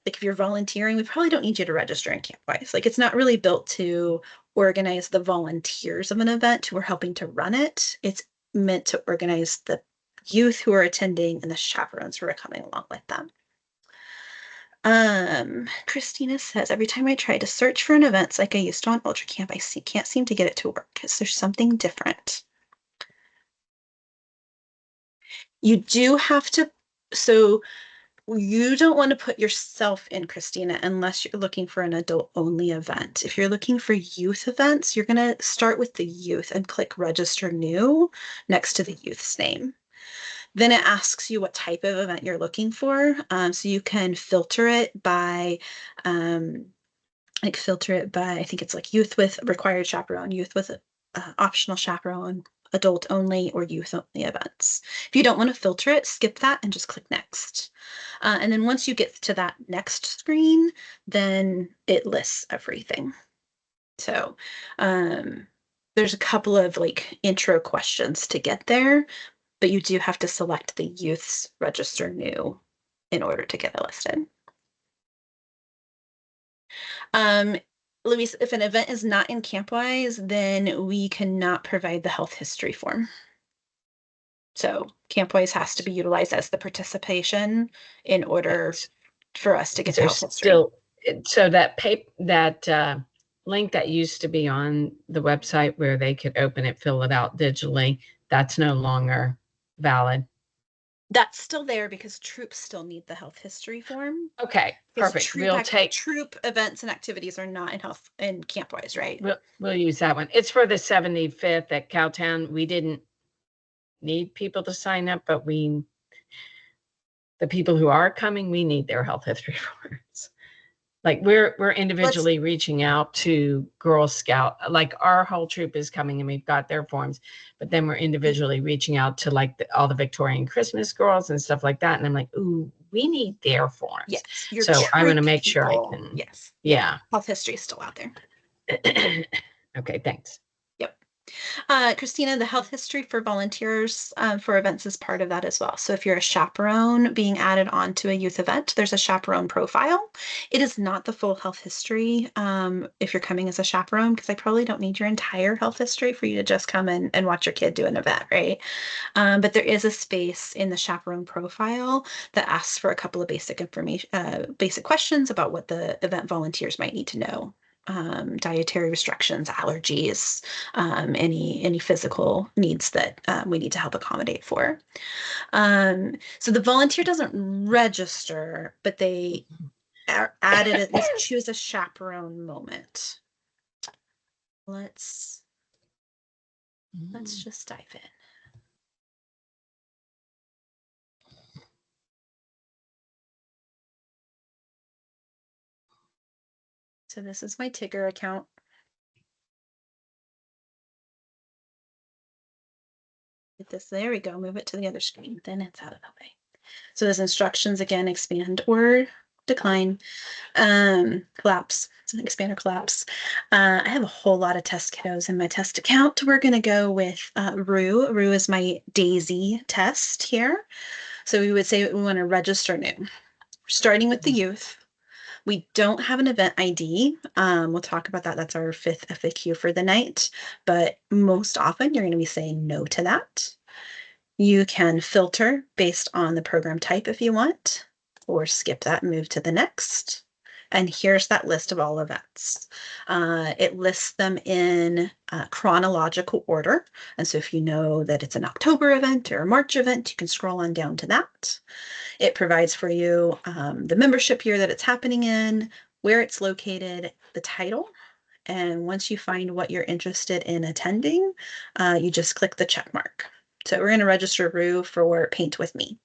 like if you're volunteering, we probably don't need you to register in Campwise. Like it's not really built to organize the volunteers of an event who are helping to run it. It's meant to organize the youth who are attending and the chaperones who are coming along with them. Christina says, every time I try to search for an event like I used to on Ultra Camp, can't seem to get it to work. Is there something different? You do have to, so you don't want to put yourself in, Christina, unless you're looking for an adult-only event. If you're looking for youth events, you're going to start with the youth and click Register New next to the youth's name. Then it asks you what type of event you're looking for. So you can filter it by, I think it's like youth with required chaperone, youth with optional chaperone, adult only, or youth only events. If you don't want to filter it, skip that and just click next. And then once you get to that next screen, then it lists everything. So there's a couple of like intro questions to get there, but you do have to select the youth's Register New in order to get it listed. Louise, if an event is not in Campwise, then we cannot provide the health history form. So Campwise has to be utilized as the participation in order for us to get the health history. So that link that used to be on the website where they could open it, fill it out digitally, that's no longer valid. That's still there because troops still need the health history form. Okay, perfect. Troop events and activities are not in Campwise, right? We'll use that one. It's for the 75th at Cowtown. We didn't need people to sign up, but the people who are coming, we need their health history forms. Like we're individually reaching out to Girl Scout, like our whole troop is coming and we've got their forms, but then we're individually reaching out to like all the Victorian Christmas girls and stuff like that. And I'm like, ooh, we need their forms. Yes. So I want to make sure I people, can. Yes. Yeah. Health history is still out there. Okay, thanks. Yep. Christina, the health history for volunteers for events is part of that as well. So if you're a chaperone being added onto a youth event, there's a chaperone profile. It is not the full health history if you're coming as a chaperone, because I probably don't need your entire health history for you to just come in and watch your kid do an event, right? But there is a space in the chaperone profile that asks for a couple of basic information, basic questions about what the event volunteers might need to know. Dietary restrictions, allergies, any physical needs that we need to help accommodate for. So the volunteer doesn't register, but they are added at least choose a chaperone moment. Let's just dive in. So this is my Tigger account. Get this, there we go, move it to the other screen, then it's out of the way. So there's instructions again, expand or decline, collapse, it's an expand or collapse. I have a whole lot of test kiddos in my test account. We're gonna go with Rue. Rue is my Daisy test here. So we would say we wanna register new. We're starting with the youth. We don't have an event ID. We'll talk about that. That's our 5th FAQ for the night. But most often you're going to be saying no to that. You can filter based on the program type if you want, or skip that and move to the next. And here's that list of all events. It lists them in chronological order. And so if you know that it's an October event or a March event, you can scroll on down to that. It provides for you the membership year that it's happening in, where it's located, the title. And once you find what you're interested in attending, you just click the check mark. So we're going to register Rue for Paint With Me.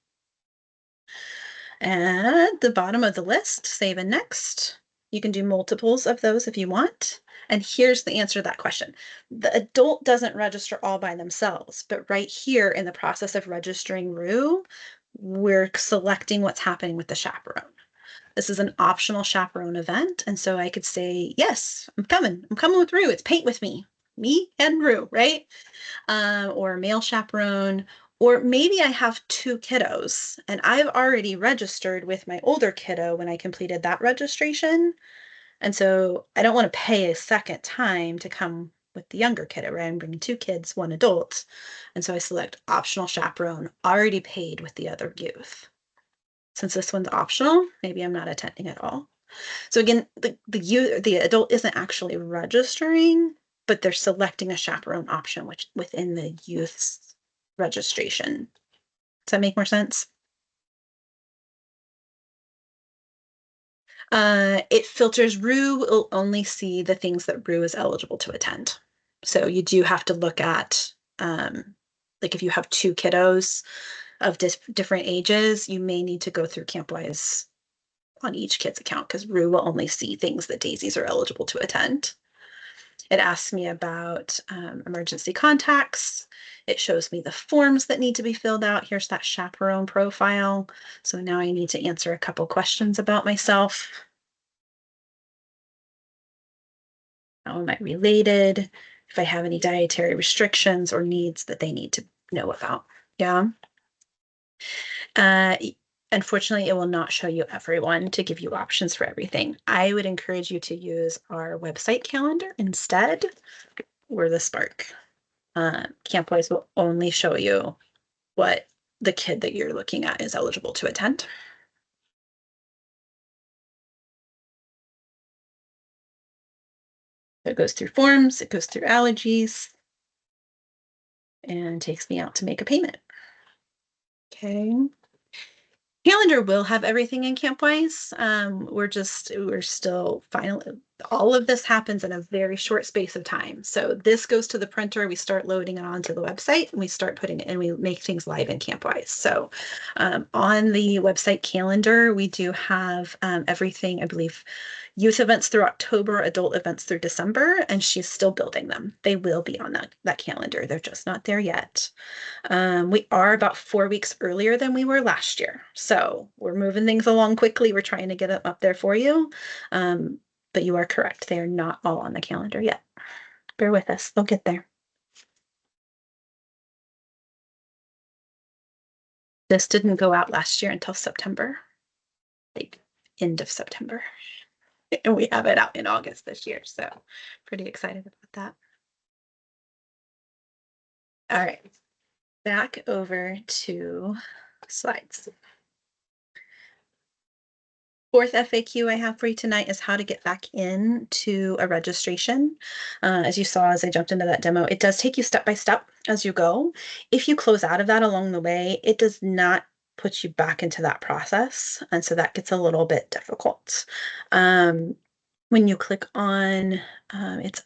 At the bottom of the list, save and next. You can do multiples of those if you want. And here's the answer to that question. The adult doesn't register all by themselves, but right here in the process of registering Rue, we're selecting what's happening with the chaperone. This is an optional chaperone event. And so I could say, yes, I'm coming with Rue. It's Paint With Me and Rue, right? Or male chaperone. Or maybe I have 2 kiddos and I've already registered with my older kiddo when I completed that registration. And so I don't want to pay a second time to come with the younger kiddo, right? I'm bringing 2 kids, 1 adult. And so I select optional chaperone, already paid with the other youth. Since this one's optional, maybe I'm not attending at all. So again, the adult isn't actually registering, but they're selecting a chaperone option, which within the youth's registration. Does that make more sense? It filters Rue will only see the things that Rue is eligible to attend. So you do have to look at, like if you have 2 kiddos of different ages, you may need to go through CampWise on each kid's account because Rue will only see things that Daisies are eligible to attend. It asks me about emergency contacts. It shows me the forms that need to be filled out. Here's that chaperone profile. So now I need to answer a couple questions about myself. How am I related? If I have any dietary restrictions or needs that they need to know about. Yeah. Unfortunately, it will not show you everyone to give you options for everything. I would encourage you to use our website calendar instead, or the Spark. CampWise will only show you what the kid that you're looking at is eligible to attend. It goes through forms, it goes through allergies, and takes me out to make a payment. Okay. Calendar will have everything in CampWise. We're still all of this happens in a very short space of time. So this goes to the printer, we start loading it onto the website, and we start putting it, and we make things live in CampWise. So on the website calendar, we do have everything, I believe, youth events through October, adult events through December, and she's still building them. They will be on that calendar. They're just not there yet. We are about 4 weeks earlier than we were last year. So we're moving things along quickly. We're trying to get them up there for you. But you are correct. They are not all on the calendar yet. Bear with us. They'll get there. This didn't go out last year until September, like end of September. And we have it out in August this year, so pretty excited about that. All right, back over to slides. Fourth FAQ I have for you tonight is how to get back into a registration. As you saw, as I jumped into that demo, it does take you step by step as you go. If you close out of that along the way, it does not put you back into that process. And so that gets a little bit difficult. When you click on, it's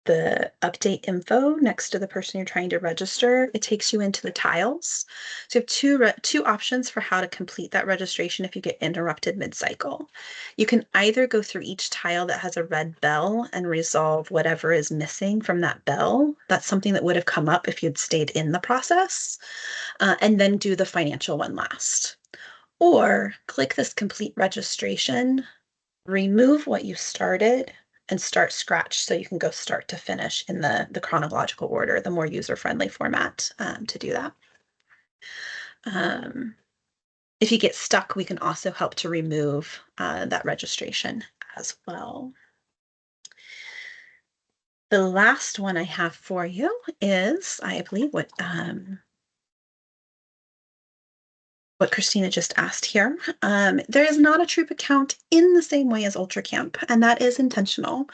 the update info next to the person you're trying to register, it takes you into the tiles. So you have two options for how to complete that registration if you get interrupted mid-cycle. You can either go through each tile that has a red bell and resolve whatever is missing from that bell. That's something that would have come up if you'd stayed in the process, and then do the financial one last. Or click this complete registration, remove what you started, and start scratch so you can go start to finish in the chronological order, the more user-friendly format to do that. If you get stuck, we can also help to remove that registration as well. The last one I have for you is, I believe, what Christina just asked here. There is not a troop account in the same way as Ultra Camp, and that is intentional.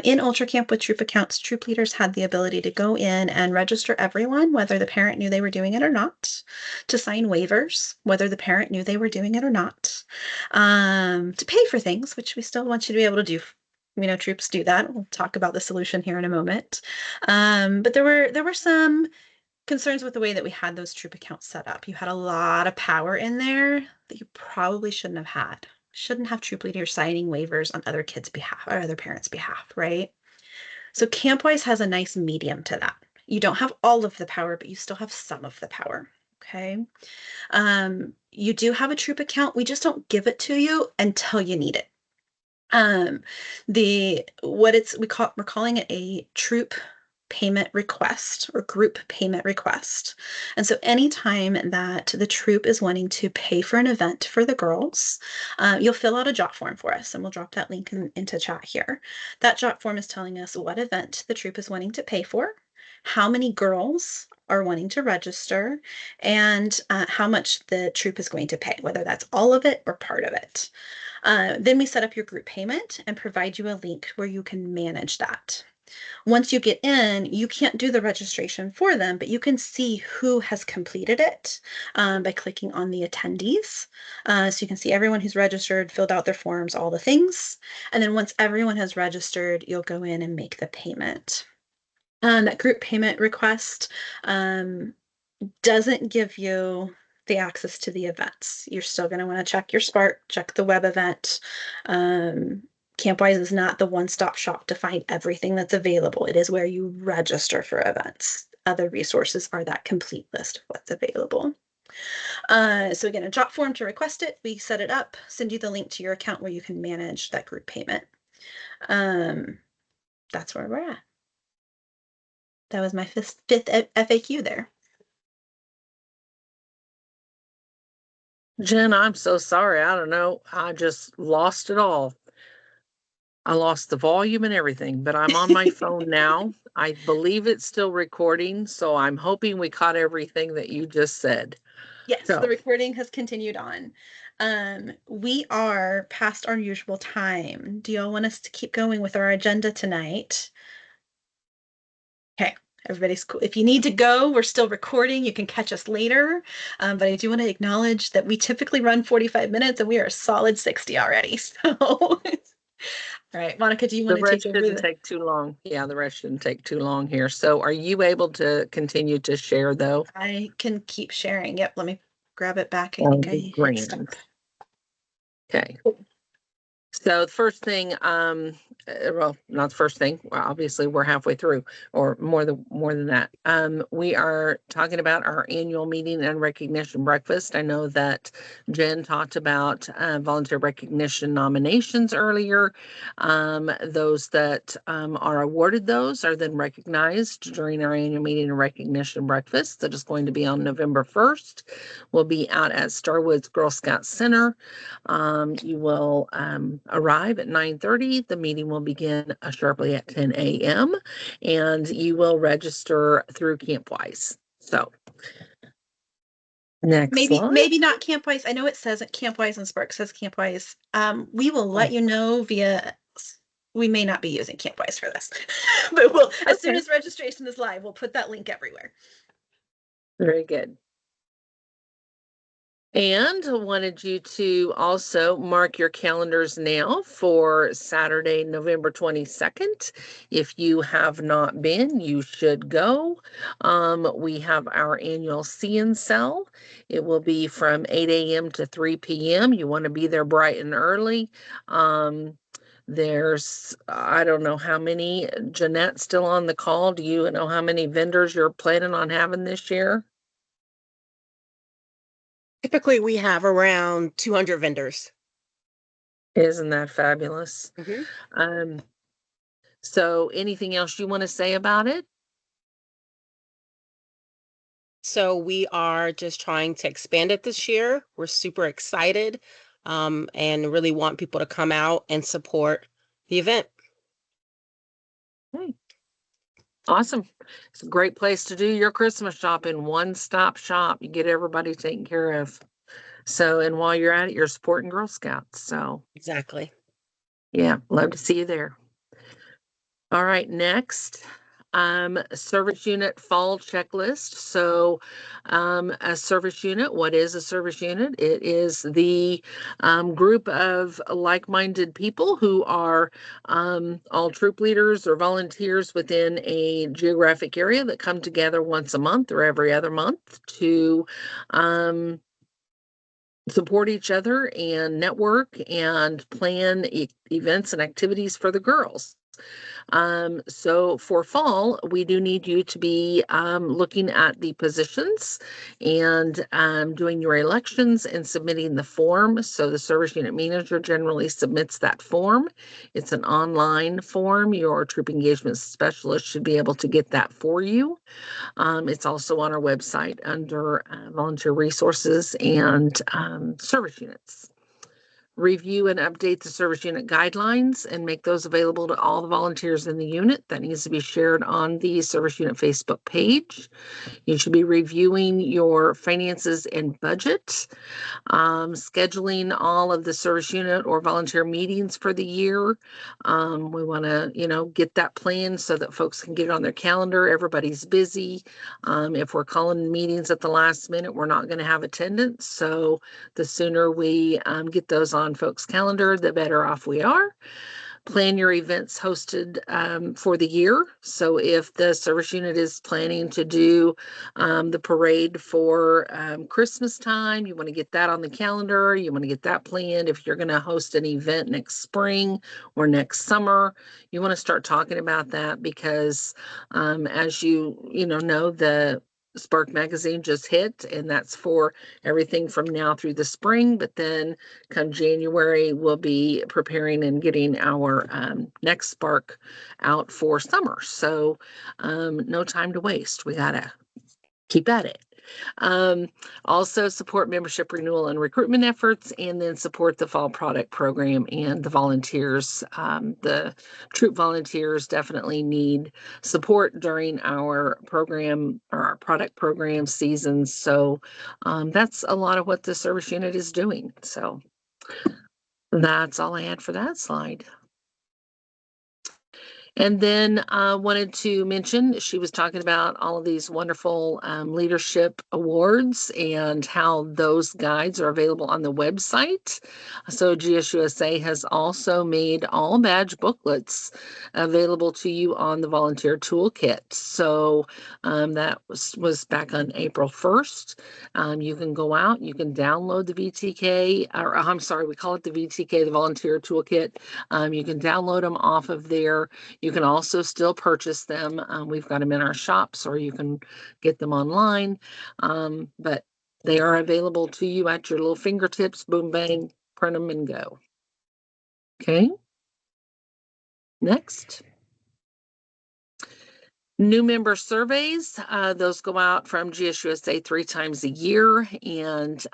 In Ultra Camp with troop accounts, troop leaders had the ability to go in and register everyone, whether the parent knew they were doing it or not, to sign waivers, whether the parent knew they were doing it or not, to pay for things, which we still want you to be able to do. You know, troops do that. We'll talk about the solution here in a moment. But there were some concerns with the way that we had those troop accounts set up. You had a lot of power in there that you probably shouldn't have had. Shouldn't have troop leaders signing waivers on other kids' behalf or other parents' behalf, right? So Campwise has a nice medium to that. You don't have all of the power, but you still have some of the power, okay? You do have a troop account. We just don't give it to you until you need it. We're calling it a troop payment request or group payment request. And so anytime that the troop is wanting to pay for an event for the girls, you'll fill out a jot form for us, and we'll drop that link into chat here. That jot form is telling us what event the troop is wanting to pay for, how many girls are wanting to register, and how much the troop is going to pay, whether that's all of it or part of it. Then we set up your group payment and provide you a link where you can manage that. Once you get in, you can't do the registration for them, but you can see who has completed it by clicking on the attendees. So you can see everyone who's registered, filled out their forms, all the things. And then once everyone has registered, you'll go in and make the payment. That group payment request doesn't give you the access to the events. You're still going to want to check your Spark, check the web event. Campwise is not the one-stop shop to find everything that's available. It is where you register for events. Other resources are that complete list of what's available. So again, a jot form to request it. We set it up, send you the link to your account where you can manage that group payment. That's where we're at. That was my fifth FAQ there. Jen, I'm so sorry. I don't know. I just lost it all. I lost the volume and everything, but I'm on my phone now. I believe it's still recording, so I'm hoping we caught everything that you just said. Yes, So. the recording has continued on. We are past our usual time. Do y'all want us to keep going with our agenda tonight? Okay, everybody's cool. If you need to go, we're still recording. You can catch us later. But I do want to acknowledge that we typically run 45 minutes and we are a solid 60 already. So all right, Monica, do you want to take over? Shouldn't take too long. Yeah, the rest shouldn't take too long here. So are you able to continue to share though? I can keep sharing. Yep, let me grab it back. I think I hit stop. Okay. So the first thing, well, not the first thing. Well, obviously, we're halfway through, or more than that. We are talking about our annual meeting and recognition breakfast. I know that Jen talked about volunteer recognition nominations earlier. Those that are awarded those are then recognized during our annual meeting and recognition breakfast that is going to be on November 1st. We'll be out at Starwood's Girl Scout Center. You will arrive at 9:30. The meeting will begin sharply at 10 a.m. and you will register through Campwise. So next slide. Maybe not Campwise. I know it says at Campwise and Spark says Campwise. We will let you know via. We may not be using Campwise for this, but we'll as soon Okay. as registration is live, we'll put that link everywhere. Very good. And I wanted you to also mark your calendars now for Saturday, November 22nd. If you have not been, you should go. We have our annual See and Sell. It will be from 8 a.m. to 3 p.m. You want to be there bright and early. There's, I don't know how many, Jeanette still on the call. Do you know how many vendors you're planning on having this year? Typically, we have around 200 vendors. Isn't that fabulous? Mhm. So anything else you want to say about it? So we are just trying to expand it this year. We're super excited, and really want people to come out and support the event. Hey, awesome. It's a great place to do your Christmas shopping. One-stop shop. You get everybody taken care of. So, and while you're at it, you're supporting Girl Scouts. So, Exactly. yeah, love to see you there. All right, next, service unit fall checklist. So, a service unit, what is a service unit? It is the group of like-minded people who are all troop leaders or volunteers within a geographic area that come together once a month or every other month to support each other and network and plan events and activities for the girls. So for fall, we do need you to be looking at the positions and doing your elections and submitting the form. So the service unit manager generally submits that form. It's an online form. Your troop engagement specialist should be able to get that for you. It's also on our website under volunteer resources and service units. Review and update the service unit guidelines and make those available to all the volunteers in the unit. That needs to be shared on the service unit Facebook page. You should be reviewing your finances and budget, scheduling all of the service unit or volunteer meetings for the year. We want to, get that planned so that folks can get it on their calendar. Everybody's busy. If we're calling meetings at the last minute, we're not going to have attendance. So the sooner we get those on folks' calendar, the better off we are. Plan your events hosted for the year. So if the service unit is planning to do the parade for Christmas time, you want to get that on the calendar. You want to get that planned. If you're going to host an event next spring or next summer, you want to start talking about that because as you know, the Spark magazine just hit, and that's for everything from now through the spring. But then come January, we'll be preparing and getting our next Spark out for summer. So no time to waste. We gotta keep at it. Also support membership renewal and recruitment efforts, and then support the fall product program and the volunteers. The troop volunteers definitely need support during our program or our product program seasons. So that's a lot of what the service unit is doing. So that's all I had for that slide. And then wanted to mention, she was talking about all of these wonderful leadership awards and how those guides are available on the website. So GSUSA has also made all badge booklets available to you on the volunteer toolkit. So that was back on April 1st. You can go out, you can download the VTK, or I'm sorry, we call it the VTK, the volunteer toolkit. You can download them off of there. You can also still purchase them. We've got them in our shops, or you can get them online. But they are available to you at your little fingertips. Boom, bang, print them and go. Okay. Next. New member surveys, those go out from GSUSA 3 times a year, and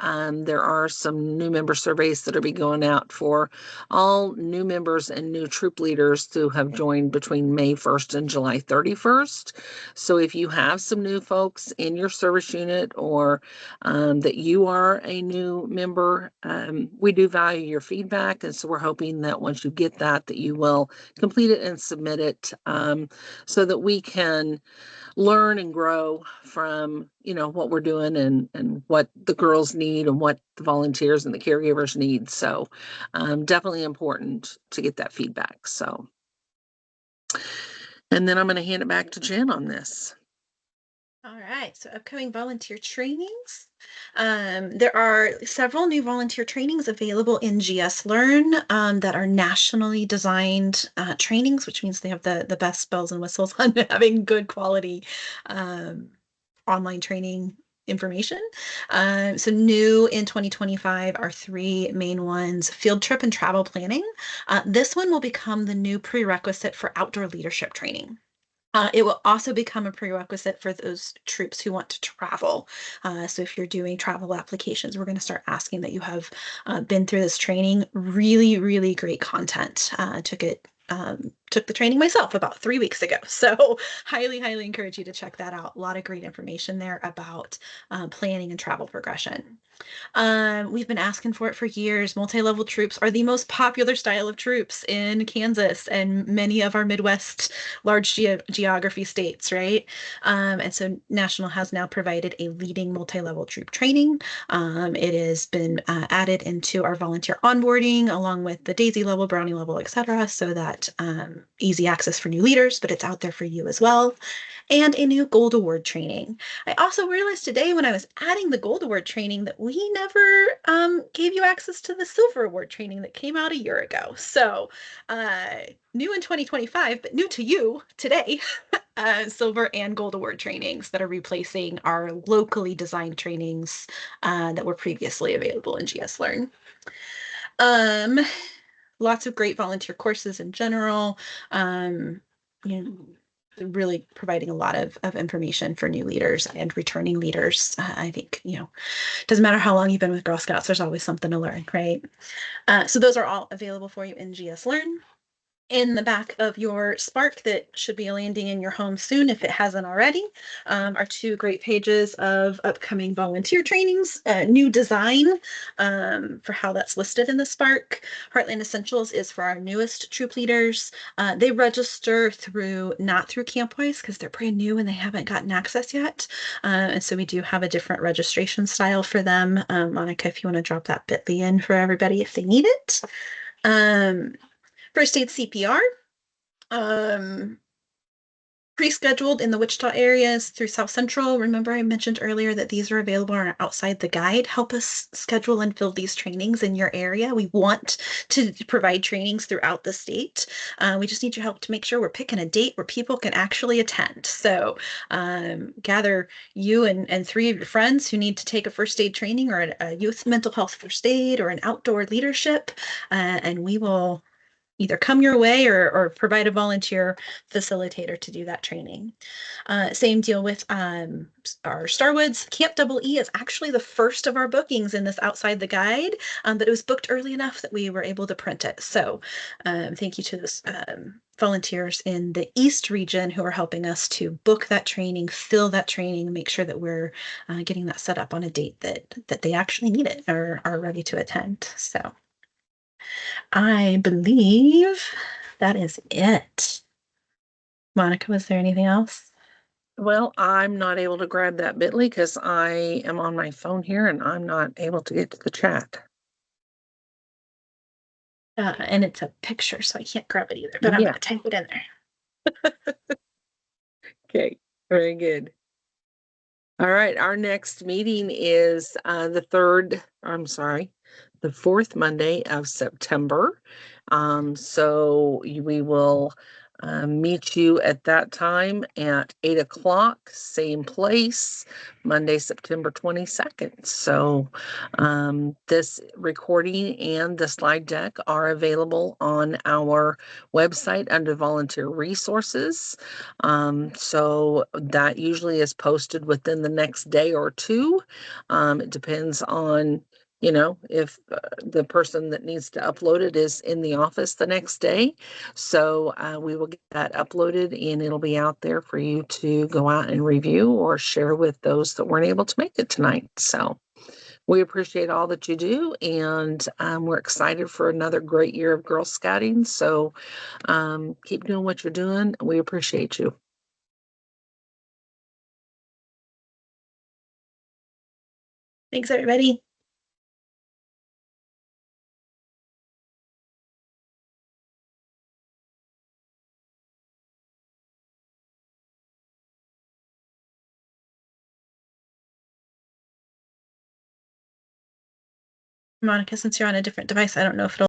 there are some new member surveys that will be going out for all new members and new troop leaders who have joined between May 1st and July 31st. So if you have some new folks in your service unit, or that you are a new member, we do value your feedback, and so we're hoping that once you get that you will complete it and submit it, so that we can learn and grow from, what we're doing and what the girls need and what the volunteers and the caregivers need. So definitely important to get that feedback. So, and then I'm going to hand it back to Jen on this. All right, so upcoming volunteer trainings. There are several new volunteer trainings available in GS Learn that are nationally designed trainings, which means they have the best bells and whistles on having good quality online training information. So new in 2025 are 3 main ones: field trip and travel planning. This one will become the new prerequisite for outdoor leadership training. It will also become a prerequisite for those troops who want to travel. So if you're doing travel applications, we're going to start asking that you have been through this training. Really, really great content. Took the training myself about 3 weeks ago. So highly, highly encourage you to check that out. A lot of great information there about planning and travel progression. We've been asking for it for years. Multi-level troops are the most popular style of troops in Kansas and many of our Midwest large geography states, right? And so National has now provided a leading multi-level troop training. It has been added into our volunteer onboarding along with the Daisy level, Brownie level, etc., so that easy access for new leaders, but it's out there for you as well. And a new Gold Award training. I also realized today when I was adding the Gold Award training that we never gave you access to the Silver Award training that came out a year ago. So new in 2025, but new to you today, Silver and Gold Award trainings that are replacing our locally designed trainings that were previously available in GS Learn. Lots of great volunteer courses in general. Really providing a lot of information for new leaders and returning leaders. I think, doesn't matter how long you've been with Girl Scouts, there's always something to learn, right? So those are all available for you in GS Learn. In the back of your Spark that should be landing in your home soon, if it hasn't already, are 2 great pages of upcoming volunteer trainings, new design for how that's listed in the Spark. Heartland Essentials is for our newest troop leaders. They register not through Campwise because they're brand new and they haven't gotten access yet. And so we do have a different registration style for them. Monica, if you want to drop that bit.ly in for everybody if they need it. First aid CPR, pre-scheduled in the Wichita areas through South Central. Remember I mentioned earlier that these are available on outside the guide. Help us schedule and fill these trainings in your area. We want to provide trainings throughout the state. We just need your help to make sure we're picking a date where people can actually attend. So gather you and 3 of your friends who need to take a first aid training or a youth mental health first aid or an outdoor leadership, and we will either come your way or provide a volunteer facilitator to do that training. Same deal with our Starwoods. Camp Double E is actually the first of our bookings in this outside the guide, but it was booked early enough that we were able to print it. So thank you to those volunteers in the East region who are helping us to book that training, fill that training, make sure that we're getting that set up on a date that they actually need it or are ready to attend. So I believe that is it. Monica, was there anything else? Well, I'm not able to grab that bit.ly because I am on my phone here and I'm not able to get to the chat. And it's a picture, so I can't grab it either, but I'm Yeah. gonna type it in there. Okay, very good. All right, our next meeting is the fourth Monday of September. So we will meet you at that time at 8 o'clock, same place, Monday, September 22nd. So this recording and the slide deck are available on our website under volunteer resources. So that usually is posted within the next day or two. It depends on, if the person that needs to upload it is in the office the next day. So we will get that uploaded and it'll be out there for you to go out and review or share with those that weren't able to make it tonight. So we appreciate all that you do, and we're excited for another great year of Girl Scouting. So keep doing what you're doing. We appreciate you. Thanks, everybody. Monica, since you're on a different device, I don't know if it'll